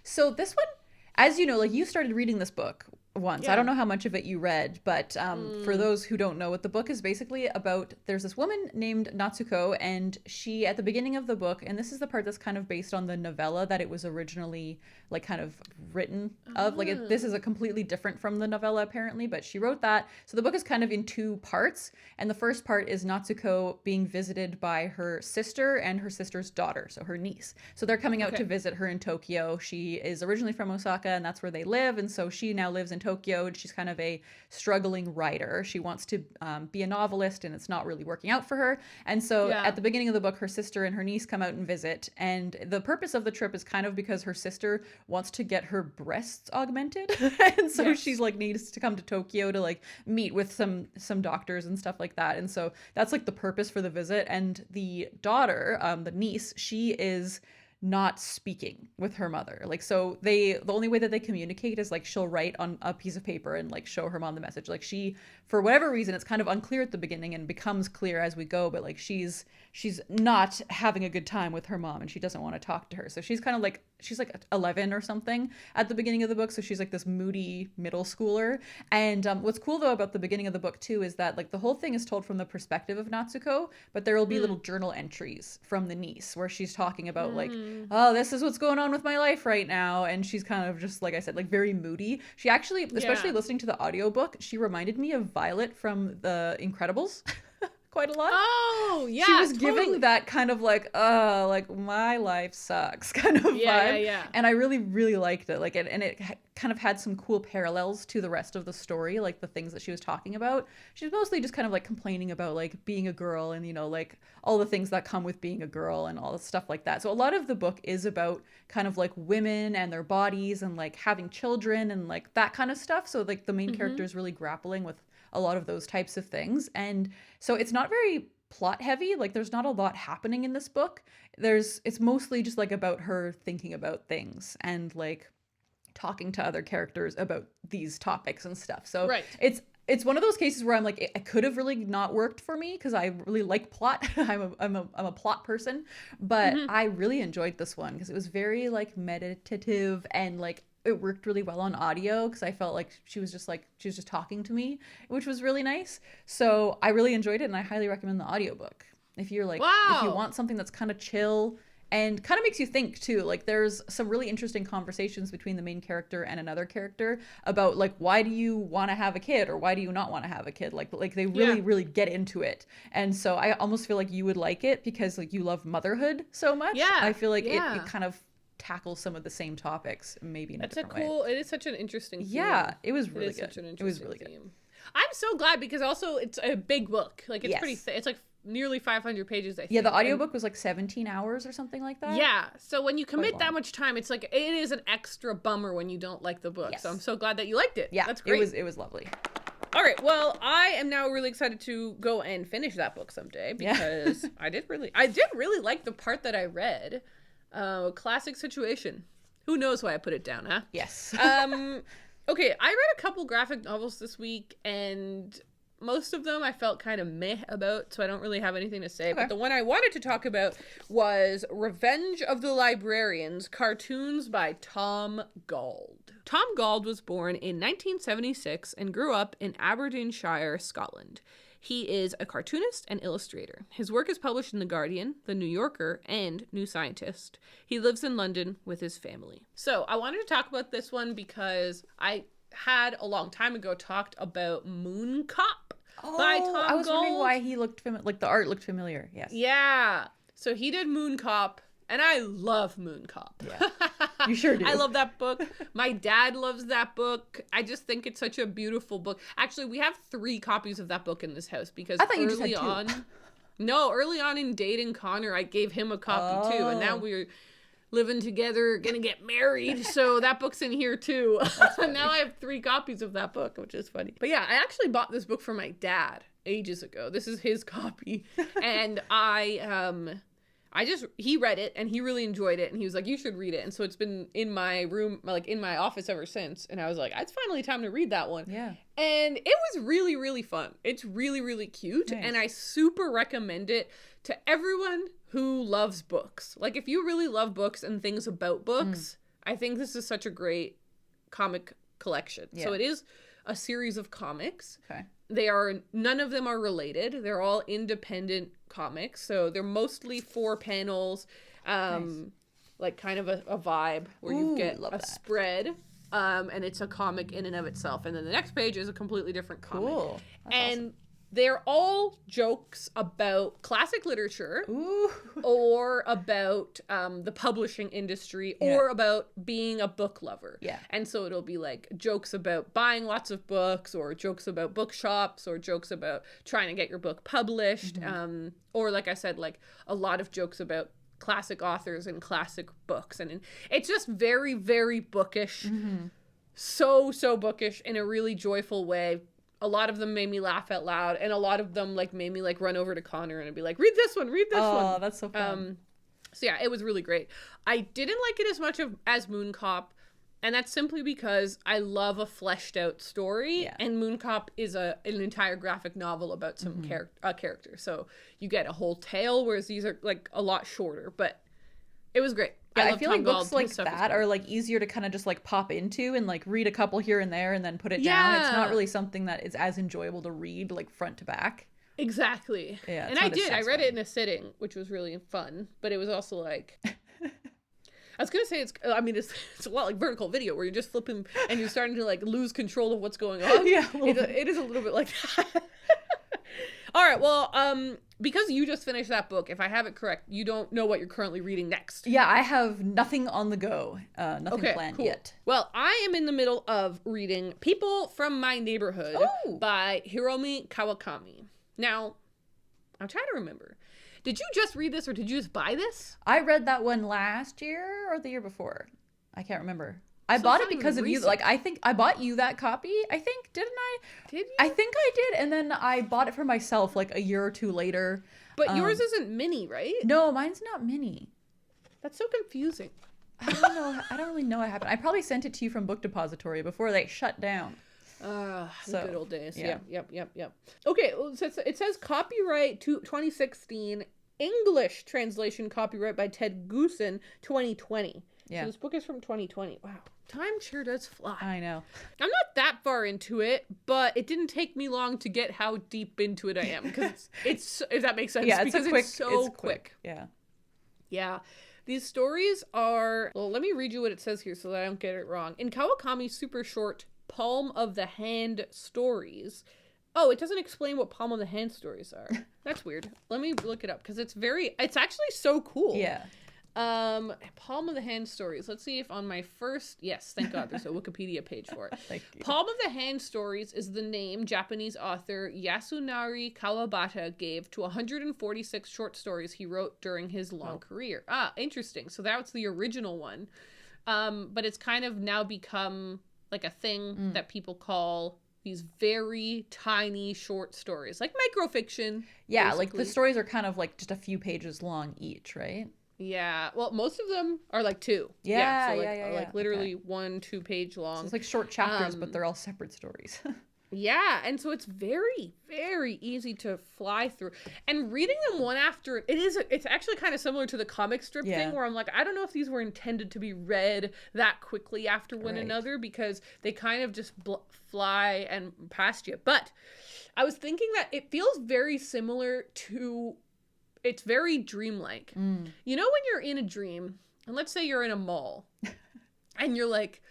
So this one, as you know, like you started reading this book once. Yeah. I don't know how much of it you read, but for those who don't know what the book is basically about, there's this woman named Natsuko, and she, at the beginning of the book, and this is the part that's kind of based on the novella that it was originally like kind of written of. Like this is a completely different from the novella apparently, but she wrote that. So the book is kind of in 2 parts, and the first part is Natsuko being visited by her sister and her sister's daughter, so her niece. So they're coming out to visit her in Tokyo. She is originally from Osaka, and that's where they live, and so she now lives in Tokyo, and she's kind of a struggling writer. She wants to be a novelist, and it's not really working out for her. And so at the beginning of the book, her sister and her niece come out and visit, and the purpose of the trip is kind of because her sister wants to get her breasts augmented. And so she's like needs to come to Tokyo to like meet with some doctors and stuff like that. And so that's like the purpose for the visit. And the daughter, the niece, she is not speaking with her mother. Like, so the only way that they communicate is like she'll write on a piece of paper and like show her mom the message. Like, she, for whatever reason, it's kind of unclear at the beginning and becomes clear as we go, but like she's not having a good time with her mom, and she doesn't want to talk to her. So she's kind of like, she's like 11 or something at the beginning of the book. So she's like this moody middle schooler. And what's cool though about the beginning of the book too is that like the whole thing is told from the perspective of Natsuko, but there will be little journal entries from the niece where she's talking about like, oh, this is what's going on with my life right now. And she's kind of just, like I said, like very moody. She actually, especially listening to the audiobook, she reminded me of Violet from The Incredibles. Quite a lot. Oh, yeah. She was giving that kind of like, like my life sucks kind of vibe. Yeah. And I really, really liked it. Like, and it kind of had some cool parallels to the rest of the story, like the things that she was talking about. She was mostly just kind of like complaining about like being a girl and, you know, like all the things that come with being a girl and all the stuff like that. So a lot of the book is about kind of like women and their bodies and like having children and like that kind of stuff. So like the main character is really grappling with a lot of those types of things. And so it's not very plot heavy. Like, there's not a lot happening in this book. It's mostly just like about her thinking about things and like talking to other characters about these topics and stuff. So it's one of those cases where I'm like, it could have really not worked for me because I really like plot. I'm a plot person, but I really enjoyed this one because it was very like meditative and like it worked really well on audio because I felt like she was just talking to me, which was really nice. So I really enjoyed it, and I highly recommend the audiobook. If you're like, if you want something that's kind of chill and kind of makes you think too, like there's some really interesting conversations between the main character and another character about like, why do you want to have a kid or why do you not want to have a kid? Like they really, really get into it. And so I almost feel like you would like it because like you love motherhood so much. Yeah. I feel like it kind of tackle some of the same topics, maybe in a different way. It is such an interesting theme. Yeah, it was really good. It was really good. I'm so glad because also it's a big book. Like it's pretty it's like nearly 500 pages, I think. Yeah, the audiobook was like 17 hours or something like that. Yeah, so when you commit that much time, it's like it is an extra bummer when you don't like the book. Yes. So I'm so glad that you liked it. Yeah, that's great. It was lovely. All right, well, I am now really excited to go and finish that book someday because I did really like the part that I read. Classic situation. Who knows why I put it down, huh? Yes. Okay, I read a couple graphic novels this week, and most of them I felt kind of meh about, so I don't really have anything to say. Okay. But the one I wanted to talk about was Revenge of the Librarians, cartoons by Tom Gauld. Tom Gauld was born in 1976 and grew up in Aberdeenshire, Scotland. He is a cartoonist and illustrator. His work is published in The Guardian, The New Yorker, and New Scientist. He lives in London with his family. So I wanted to talk about this one because I had a long time ago talked about Moon Cop by Tom Gauld. I was wondering why he looked familiar. Like the art looked familiar. Yes. Yeah. So he did Moon Cop, and I love Moon Cop. Yeah. You sure do. I love that book. My dad loves that book. I just think it's such a beautiful book. Actually, we have 3 copies of that book in this house because early on in dating Connor, I gave him a copy too, and now we're living together, gonna get married, so that book's in here too. Now I have 3 copies of that book, which is funny. But yeah, I actually bought this book for my dad ages ago. This is his copy, and he read it and he really enjoyed it and he was like, you should read it. And so it's been in my room, like in my office ever since. And I was like, it's finally time to read that one. Yeah. And it was really, really fun. It's really, really cute. Nice. And I super recommend it to everyone who loves books. Like if you really love books and things about books, I think this is such a great comic collection. Yeah. So it is a series of comics. Okay. None of them are related. They're all independent comics. So they're mostly 4 panels, nice. Like kind of a vibe where you get a spread, and it's a comic in and of itself. And then the next page is a completely different comic. Cool. That's awesome. they're all jokes about classic literature. Ooh. Or about the publishing industry, or about being a book lover. Yeah. And so it'll be like jokes about buying lots of books, or jokes about bookshops, or jokes about trying to get your book published. Or like I said, like a lot of jokes about classic authors and classic books. And it's just very, very bookish. So bookish in a really joyful way. A lot of them made me laugh out loud, and a lot of them like made me like run over to Connor and be like, read this one. Oh, that's so fun. So yeah, it was really great. I didn't like it as much as Moon Cop, and that's simply because I love a fleshed out story, and Moon Cop is an entire graphic novel about some character. So you get a whole tale, whereas these are like a lot shorter, but it was great. Yeah, I feel like books like that are like easier to kind of just like pop into and like read a couple here and there and then put it down. It's not really something that is as enjoyable to read like front to back. Exactly. Yeah, and I read it in a sitting, which was really fun, but it was also like I was gonna say it's a lot like vertical video where you're just flipping and you're starting to like lose control of what's going on. Yeah, it is a little bit like that. All right, well, because you just finished that book, if I have it correct, you don't know what you're currently reading next. Yeah, I have nothing on the go, nothing planned yet. Well, I am in the middle of reading People from My Neighborhood by Hiromi Kawakami. Now, I'm trying to remember. Did you just read this or did you just buy this? I read that one last year or the year before. I can't remember. I bought it because of you. Like, I think I bought you that copy. I think, didn't I? Did you? I think I did. And then I bought it for myself like a year or two later. But yours isn't mini, right? No, mine's not mini. That's so confusing. I don't know. I don't really know what happened. I probably sent it to you from Book Depository before they shut down. The good old days. Yeah. Yep. Okay, well, it says copyright 2016, English translation copyright by Ted Goosen, 2020. Yeah. So this book is from 2020. Wow. Time sure does fly. I know. I'm not that far into it, but it didn't take me long to get how deep into it I am. Because it's if that makes sense. Yeah, because it's so quick. Yeah. Yeah. These stories are... Well, let me read you what it says here so that I don't get it wrong. In Kawakami's super short Palm of the Hand stories... Oh, it doesn't explain what Palm of the Hand stories are. That's weird. Let me look it up because it's actually so cool. Yeah. Palm of the Hand stories. Let's see if on my first... Yes, thank God there's a Wikipedia page for it. Thank you. Palm of the Hand stories is the name Japanese author Yasunari Kawabata gave to 146 short stories he wrote during his long career. Ah, interesting. So that was the original one. But it's kind of now become like a thing that people call these very tiny short stories, like microfiction. Yeah, basically. Like the stories are kind of like just a few pages long each, right? Yeah, well, most of them are like 2. Yeah, so like literally 1-2 page long. So it's like short chapters, but they're all separate stories. Yeah, and so it's very, very easy to fly through. And reading them one after it's actually kind of similar to the comic strip thing, where I'm like, I don't know if these were intended to be read that quickly after one another because they kind of just fly and past you. But I was thinking that it feels very similar to. It's very dreamlike. You know when you're in a dream, and let's say you're in a mall, and you're like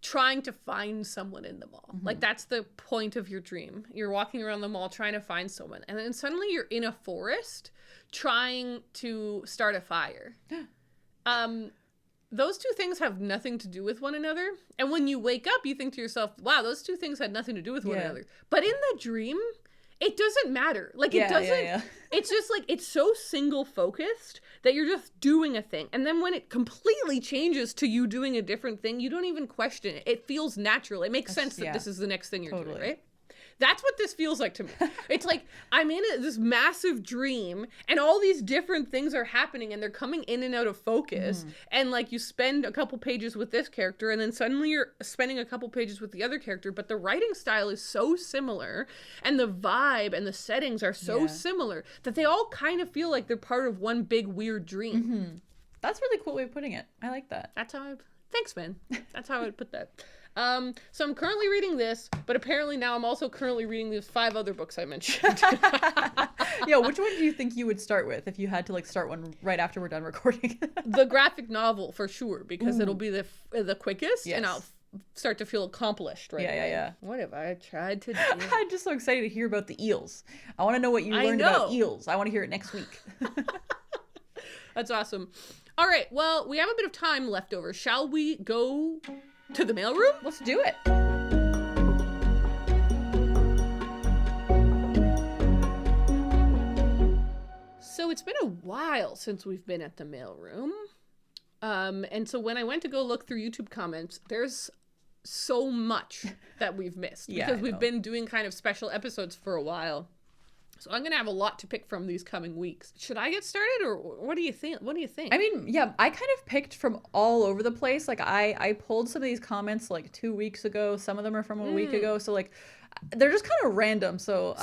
trying to find someone in the mall. Like that's the point of your dream. You're walking around the mall trying to find someone, and then suddenly you're in a forest trying to start a fire. Those two things have nothing to do with one another. And when you wake up, you think to yourself, wow, those two things had nothing to do with one another. But in the dream, it doesn't matter. Like it doesn't, it's just like, it's so single focused that you're just doing a thing. And then when it completely changes to you doing a different thing, you don't even question it. It feels natural. It makes sense that this is the next thing you're doing, right? That's what this feels like to me. It's like I'm in this massive dream and all these different things are happening and they're coming in and out of focus. And like you spend a couple pages with this character and then suddenly you're spending a couple pages with the other character, but the writing style is so similar and the vibe and the settings are so similar that they all kind of feel like they're part of one big weird dream. That's a really cool way of putting it. I like that. That's how thanks, man. That's how I would put that. So I'm currently reading this, but apparently now I'm also currently reading these 5 other books I mentioned. Yeah, which one do you think you would start with if you had to like start one right after we're done recording? The graphic novel for sure, because it'll be the quickest, and start to feel accomplished right away. Yeah. What have I tried to do? I'm just so excited to hear about the eels. I want to know what you learned about eels. I want to hear it next week. That's awesome. All right, well, we have a bit of time left over. Shall we go to the mailroom? Let's do it. So it's been a while since we've been at the mailroom. And so when I went to go look through YouTube comments, there's so much that we've missed because we've been doing kind of special episodes for a while. So I'm going to have a lot to pick from these coming weeks. Should I get started or what do you think? I mean, yeah, I kind of picked from all over the place. Like I pulled some of these comments like 2 weeks ago. Some of them are from a week ago. So like they're just kind of random. So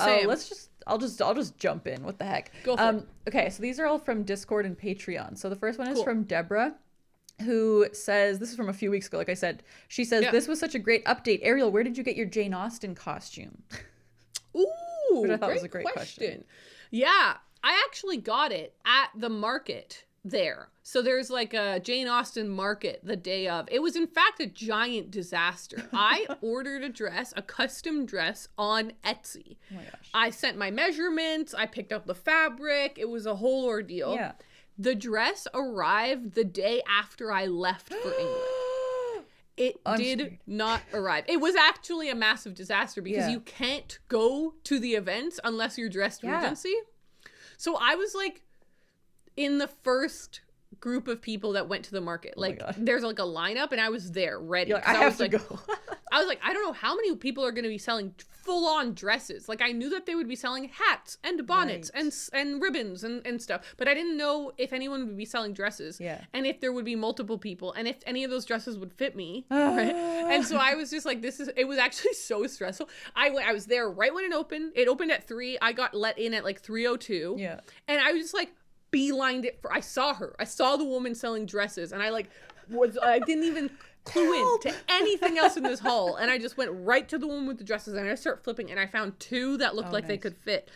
I'll just jump in. What the heck? Go for it. Okay, so these are all from Discord and Patreon. So the first one is from Deborah, who says, this is from a few weeks ago, like I said. She says, this was such a great update. Ariel, where did you get your Jane Austen costume? Ooh, which I thought was a great question. Yeah, I actually got it at the market there. So there's like a Jane Austen market the day of. It was in fact a giant disaster. I ordered a custom dress on Etsy. Oh my gosh. I sent my measurements. I picked up the fabric. It was a whole ordeal. Yeah. The dress arrived the day after I left for England. It did not arrive. It was actually a massive disaster because you can't go to the events unless you're dressed Regency. So I was like in the first group of people that went to the market. Like there's like a lineup and I was there ready. You're like, I have to go. I was like, I don't know how many people are going to be selling full-on dresses. Like I knew that they would be selling hats and bonnets and ribbons and stuff, but I didn't know if anyone would be selling dresses and if there would be multiple people and if any of those dresses would fit me. Right? And so I was just like, it was actually so stressful. I was there right when it opened. It opened at 3. I got let in at like 3:02. Yeah. And I was just like, beelined it I saw the woman selling dresses and I didn't even clue in to anything else in this haul and I just went right to the woman with the dresses and I started flipping and I found 2 that looked like they could fit.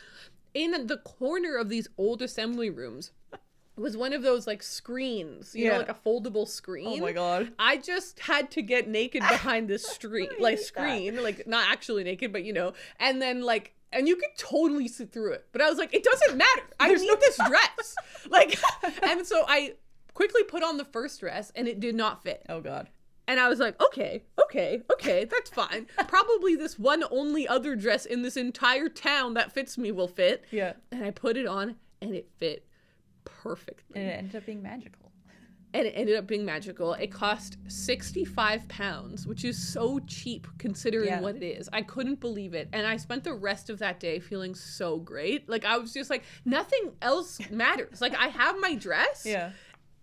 In the corner of these old assembly rooms was one of those like screens, you know, like a foldable screen. Oh my god. I just had to get naked behind this screen, like not actually naked, but you know, and then like and you could totally see through it. But I was like, it doesn't matter. I need this dress. Like, and so I quickly put on the first dress and it did not fit. Oh God. And I was like, okay, that's fine. Probably this one only other dress in this entire town that fits me will fit. Yeah. And I put it on and it fit perfectly. And it ended up being magical. It cost £65, which is so cheap considering what it is. I couldn't believe it. And I spent the rest of that day feeling so great. Like, I was just like, nothing else matters. Like, I have my dress. Yeah.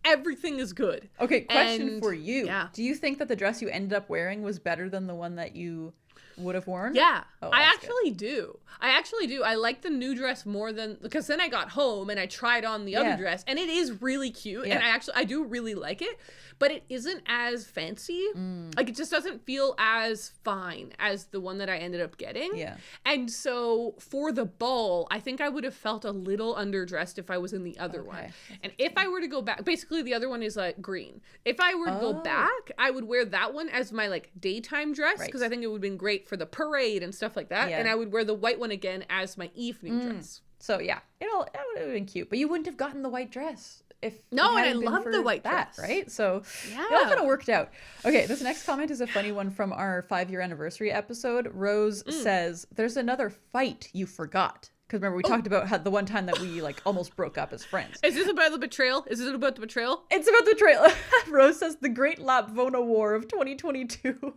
Everything is good. Okay, question for you. Yeah. Do you think that the dress you ended up wearing was better than the one that you would have worn? Yeah, oh, I actually do. I like the new dress more than, because then I got home and I tried on the other dress and it is really cute and I do really like it, but it isn't as fancy. Like it just doesn't feel as fine as the one that I ended up getting. Yeah. And so for the ball, I think I would have felt a little underdressed if I was in the other one. And if I were to go back, basically the other one is like green. If I were to go back, I would wear that one as my like daytime dress because I think it would have been great for the parade and stuff like that. And I would wear the white one again as my evening dress. So yeah, it would have been cute, but you wouldn't have gotten the white dress if no, and I love the white dress, right? So it all kind of worked out. Okay, this next comment is a funny one from our 5-year anniversary episode. Rose says, "There's another fight you forgot." Because remember, we talked about how the one time that we like almost broke up as friends. Is this about the betrayal? Is it about the betrayal? It's about the betrayal. Rose says, "The Great Lapvona War of 2022."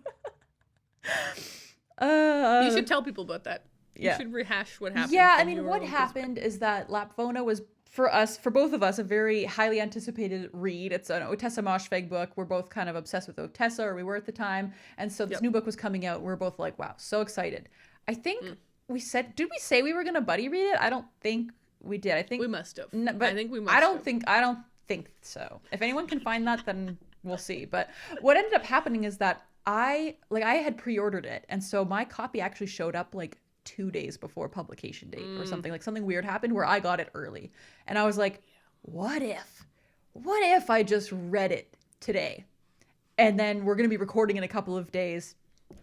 You should tell people about that. You should rehash what happened. Yeah, I mean, what happened is that Lapvona was, for both of us, a very highly anticipated read. It's an Otessa Moshfegh book. We're both kind of obsessed with Otessa, or we were at the time. And so this new book was coming out. We're both like, wow, so excited. I think did we say we were going to buddy read it? I don't think we did. I think we must have. But I think we must I don't think so. If anyone can find that, then we'll see. But what ended up happening is that I had pre-ordered it. And so my copy actually showed up like 2 days before publication date or something. Like something weird happened where I got it early. And I was like, what if I just read it today? and then we're going to be recording in a couple of days.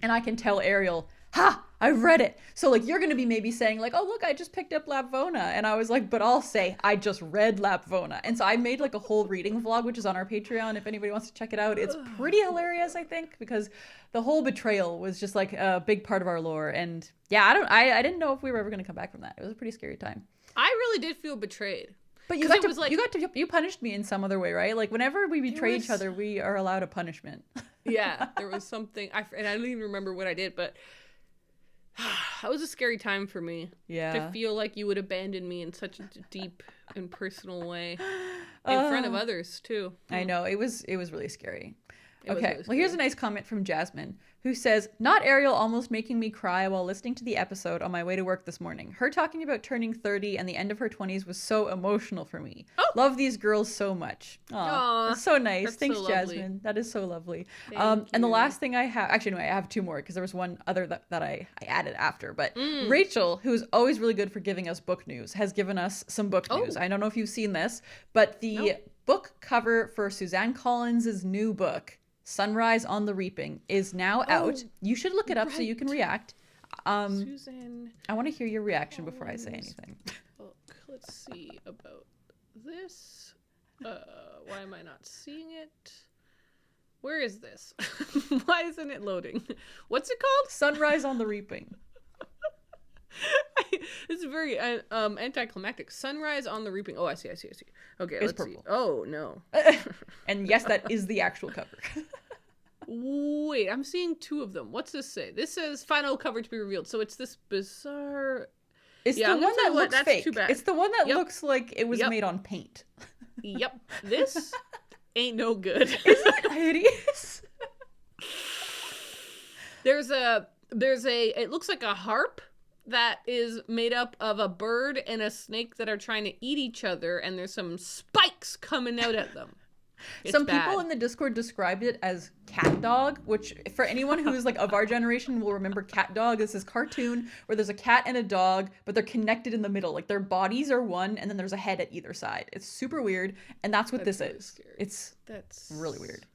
And I can tell Ariel, ha, I've read it. So like you're going to be maybe saying like, oh, look, I just picked up Lapvona. And I was like, but I'll say I just read Lapvona. And so I made like a whole reading vlog, which is on our Patreon. If anybody wants to check it out, it's pretty hilarious, I think, because the whole betrayal was just like a big part of our lore. And yeah, I didn't know if we were ever going to come back from that. It was a pretty scary time. I really did feel betrayed. But you punished me in some other way, right? Like whenever we betray each other, we are allowed a punishment. Yeah, there was something, and I don't even remember what I did, but that was a scary time for me. Yeah. To feel like you would abandon me in such a deep and personal way in front of others too. I know, it was really scary. Okay, really well, here's a nice comment from Jasmine, who says, not Ariel almost making me cry while listening to the episode on my way to work this morning. Her talking about turning 30 and the end of her 20s was so emotional for me. Oh. Love these girls so much. Aww, that's so nice. That's Thanks, so Jasmine. That is so lovely. Thank and the you. last thing I have, actually, no, I have two more because there was one other that I added after. But Rachel, who's always really good for giving us book news, has given us some book news. I don't know if you've seen this, but the book cover for Suzanne Collins' new book, Sunrise on the Reaping, is now out. You should look it up so you can react. Suzanne, I want to hear your reaction before I say anything. book. Let's see about this. Why am I not seeing it? Where is this? Why isn't it loading? What's it called? Sunrise on the Reaping. It's very anticlimactic. Sunrise on the Reaping. Oh, I see. Okay, let's purple. see. Oh, no. And yes, that is the actual cover. Wait, I'm seeing two of them. What's this say? This says final cover to be revealed. So it's this bizarre... It's the one that looks fake. It's the one that looks like it was made on paint. Yep. This ain't no good. Isn't it hideous? There's a it looks like a harp that is made up of a bird and a snake that are trying to eat each other, and there's some spikes coming out at them. Some people in the Discord described it as cat dog, which for anyone who is like of our generation will remember cat dog. This is cartoon where there's a cat and a dog, but they're connected in the middle. Like their bodies are one and then there's a head at either side. It's super weird. And that's what this really is. Scary. That's really weird.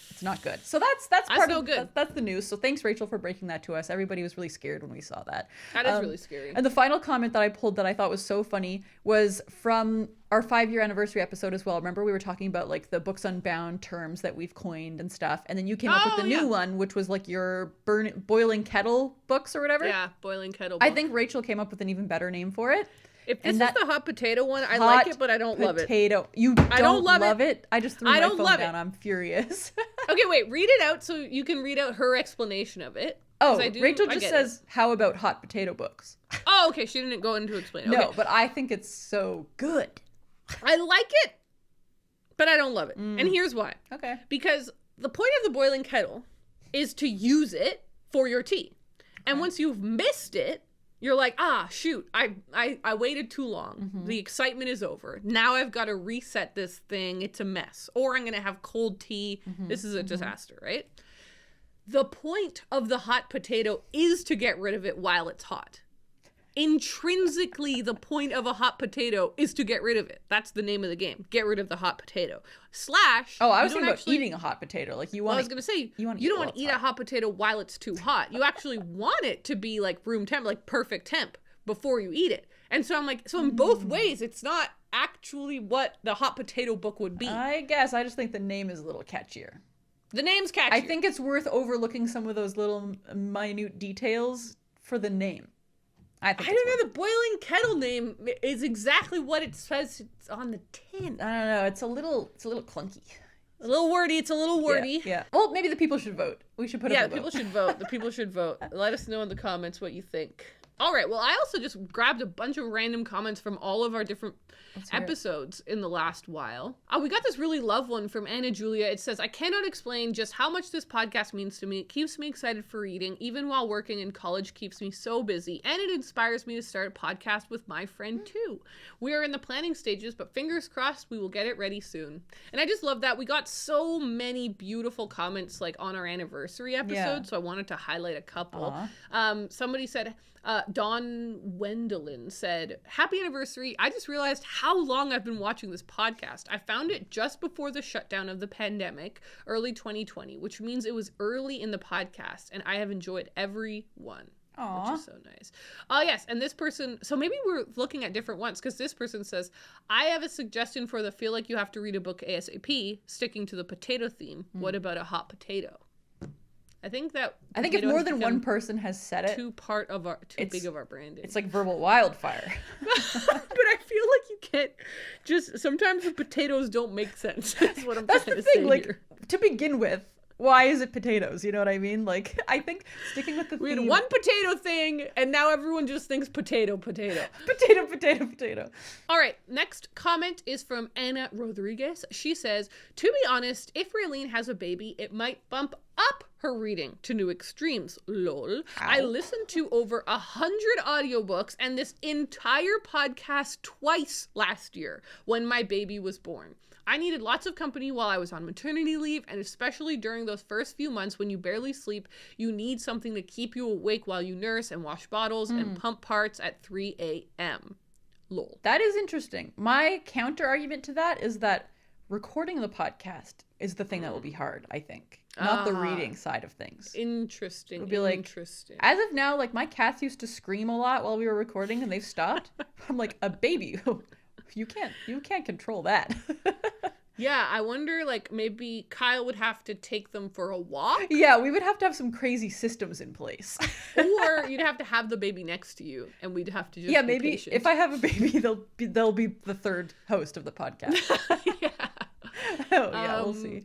It's not good. So that's part no of good. That's the news. So thanks, Rachel, for breaking that to us. Everybody was really scared when we saw that. That is really scary. And the final comment that I pulled that I thought was so funny was from our 5-year anniversary episode as well. Remember we were talking about like the Books Unbound terms that we've coined and stuff, and then you came up with the new one, which was like your boiling kettle books or whatever. Yeah, boiling kettle book. I think Rachel came up with an even better name for it. If this is the hot potato one, I like it, but I don't love it. I don't love it. I just threw my phone down. I'm furious. Okay, wait. Read it out so you can read out her explanation of it. Oh, Rachel just says, how about hot potato books? Oh, okay. She didn't go into explain. Okay. No, but I think it's so good. I like it, but I don't love it. And here's why. Okay. Because the point of the boiling kettle is to use it for your tea. And once you've missed it, you're like, shoot, I waited too long. The excitement is over. Now I've got to reset this thing. It's a mess. Or I'm going to have cold tea. This is a disaster, right? The point of the hot potato is to get rid of it while it's hot. Intrinsically, the point of a hot potato is to get rid of it. That's the name of the game. Get rid of the hot potato. I was thinking about eating a hot potato. Like you want. I was gonna say you don't want to eat a hot potato while it's too hot. You actually want it to be like room temp, like perfect temp before you eat it. And so I'm like, so in both ways, it's not actually what the hot potato book would be. I guess I just think the name is a little catchier. The name's catchy. I think it's worth overlooking some of those little minute details for the name. I don't know. The boiling kettle name is exactly what it says on the tin. I don't know. It's a little clunky. A little wordy. It's a little wordy. Yeah. Well, maybe the people should vote. We should put it. Yeah, the people should vote. The people should vote. Let us know in the comments what you think. All right. Well, I also just grabbed a bunch of random comments from all of our different episodes in the last while. We got this really love one from Anna Julia. It says, I cannot explain just how much this podcast means to me. It keeps me excited for reading, even while working in college keeps me so busy. And it inspires me to start a podcast with my friend too. We are in the planning stages, but fingers crossed we will get it ready soon. And I just love that. We got so many beautiful comments like on our anniversary episode. So I wanted to highlight a couple. Somebody said, Dawn Wendelin said, "Happy anniversary. I just realized how long I've been watching this podcast. I found it just before the shutdown of the pandemic, early 2020, which means it was early in the podcast, and I have enjoyed every one." Aww. Which is so nice. Yes, and this person, so maybe we're looking at different ones, because this person says, "I have a suggestion for the feel like you have to read a book ASAP, sticking to the potato theme. What about a hot potato?" I think if more than one person has said it, too big of our branding. It's like verbal wildfire. But I feel like you can't just, sometimes the potatoes don't make sense. That's what I'm trying to say here. To begin with, why is it potatoes? You know what I mean? Like, I think sticking with the theme. We had one potato thing, and now everyone just thinks potato. Potato. All right, next comment is from Anna Rodriguez. She says, "To be honest, if Raylene has a baby, it might bump up her reading to new extremes. Lol. Ow. I listened to over 100 audiobooks and this entire podcast twice last year when my baby was born. I needed lots of company while I was on maternity leave, and especially during those first few months when you barely sleep, you need something to keep you awake while you nurse and wash bottles and pump parts at 3 a.m. Lol." That is interesting. My counter argument to that is that recording the podcast is the thing that will be hard, I think. Not the reading side of things. Interesting. It'll be like, as of now, like, my cats used to scream a lot while we were recording and they've stopped. I'm like, a baby. You can't control that. Yeah, I wonder, like, maybe Kyle would have to take them for a walk. Yeah, we would have to have some crazy systems in place. Or you'd have to have the baby next to you, and we'd have to just be maybe patient. If I have a baby, they'll be the third host of the podcast. Yeah. We'll see.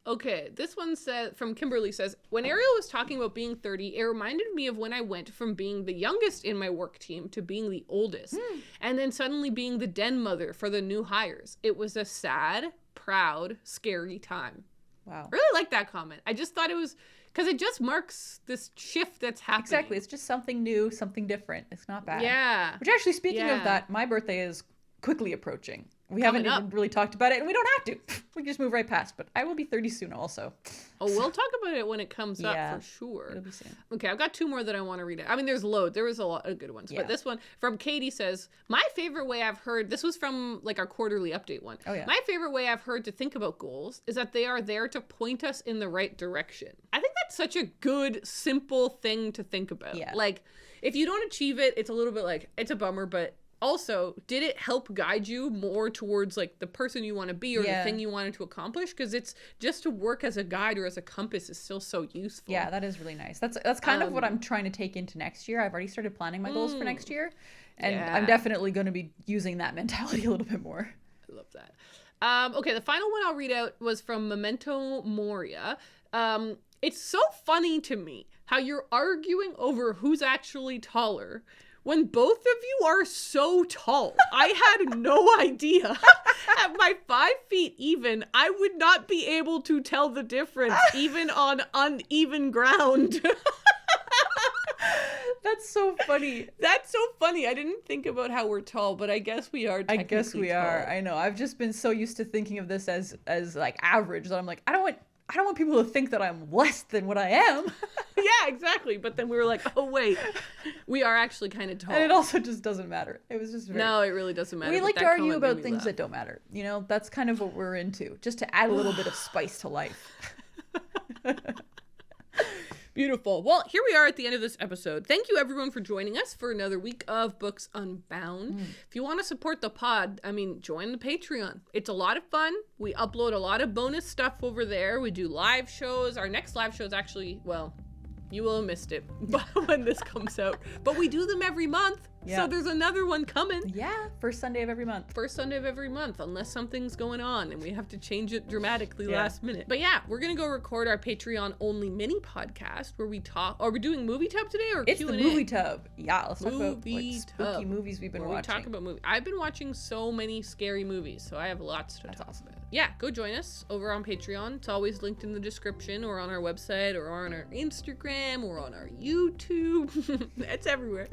Okay, this one from Kimberly says, "When Ariel was talking about being 30, it reminded me of when I went from being the youngest in my work team to being the oldest, and then suddenly being the den mother for the new hires. It was a sad, proud, scary time." Wow. I really like that comment. I just thought it was, because it just marks this shift that's happening. Exactly. It's just something new, something different. It's not bad. Yeah. Which actually, speaking of that, my birthday is quickly approaching. We haven't even really talked about it, and we don't have to. We can just move right past. But I will be 30 soon also. Oh, we'll talk about it when it comes up for sure. It'll be soon. Okay, I've got two more that I want to read. I mean, there's loads. There was a lot of good ones. Yeah. But this one from Katie says, "My favorite way I've heard," this was from like our quarterly update one. Oh, yeah. "My favorite way I've heard to think about goals is that they are there to point us in the right direction." I think that's such a good, simple thing to think about. Yeah. Like, if you don't achieve it, it's a little bit like, it's a bummer, but also, did it help guide you more towards like the person you want to be or the thing you wanted to accomplish? Because it's just to work as a guide or as a compass is still so useful. Yeah, that is really nice. That's kind of what I'm trying to take into next year. I've already started planning my goals for next year, and I'm definitely going to be using that mentality a little bit more. I love that. Okay, the final one I'll read out was from Memento Moria. It's so funny to me how you're arguing over who's actually taller when both of you are so tall. I had no idea. At my 5 feet even, I would not be able to tell the difference, even on uneven ground. That's so funny. That's so funny. I didn't think about how we're tall, but I guess we are technically I guess we tall. are. I know. I've just been so used to thinking of this as like average that I'm like, I don't want people to think that I'm less than what I am. Yeah, exactly. But then we were like, oh, wait, we are actually kind of tall. And it also just doesn't matter. It was just No, it really doesn't matter. We like to argue about things that don't matter. You know, that's kind of what we're into, just to add a little bit of spice to life. Beautiful. Well, here we are at the end of this episode. Thank you, everyone, for joining us for another week of Books Unbound. If you want to support the pod, join the Patreon. It's a lot of fun. We upload a lot of bonus stuff over there. We do live shows. Our next live show is actually, well, you will have missed it when this comes out. But we do them every month. Yeah. So there's another one coming. Yeah, first Sunday of every month. First Sunday of every month, unless something's going on and we have to change it dramatically last minute. But yeah, we're going to go record our Patreon-only mini podcast where we talk. Are we doing Movie Tub today or It's Q&A? the Movie Tub. Yeah, let's talk about Movie spooky movies we've been watching. We talk about movies. I've been watching so many scary movies, so I have lots to talk about. Yeah, go join us over on Patreon. It's always linked in the description or on our website or on our Instagram or on our YouTube. It's everywhere.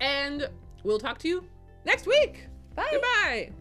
And we'll talk to you next week. Bye. Goodbye.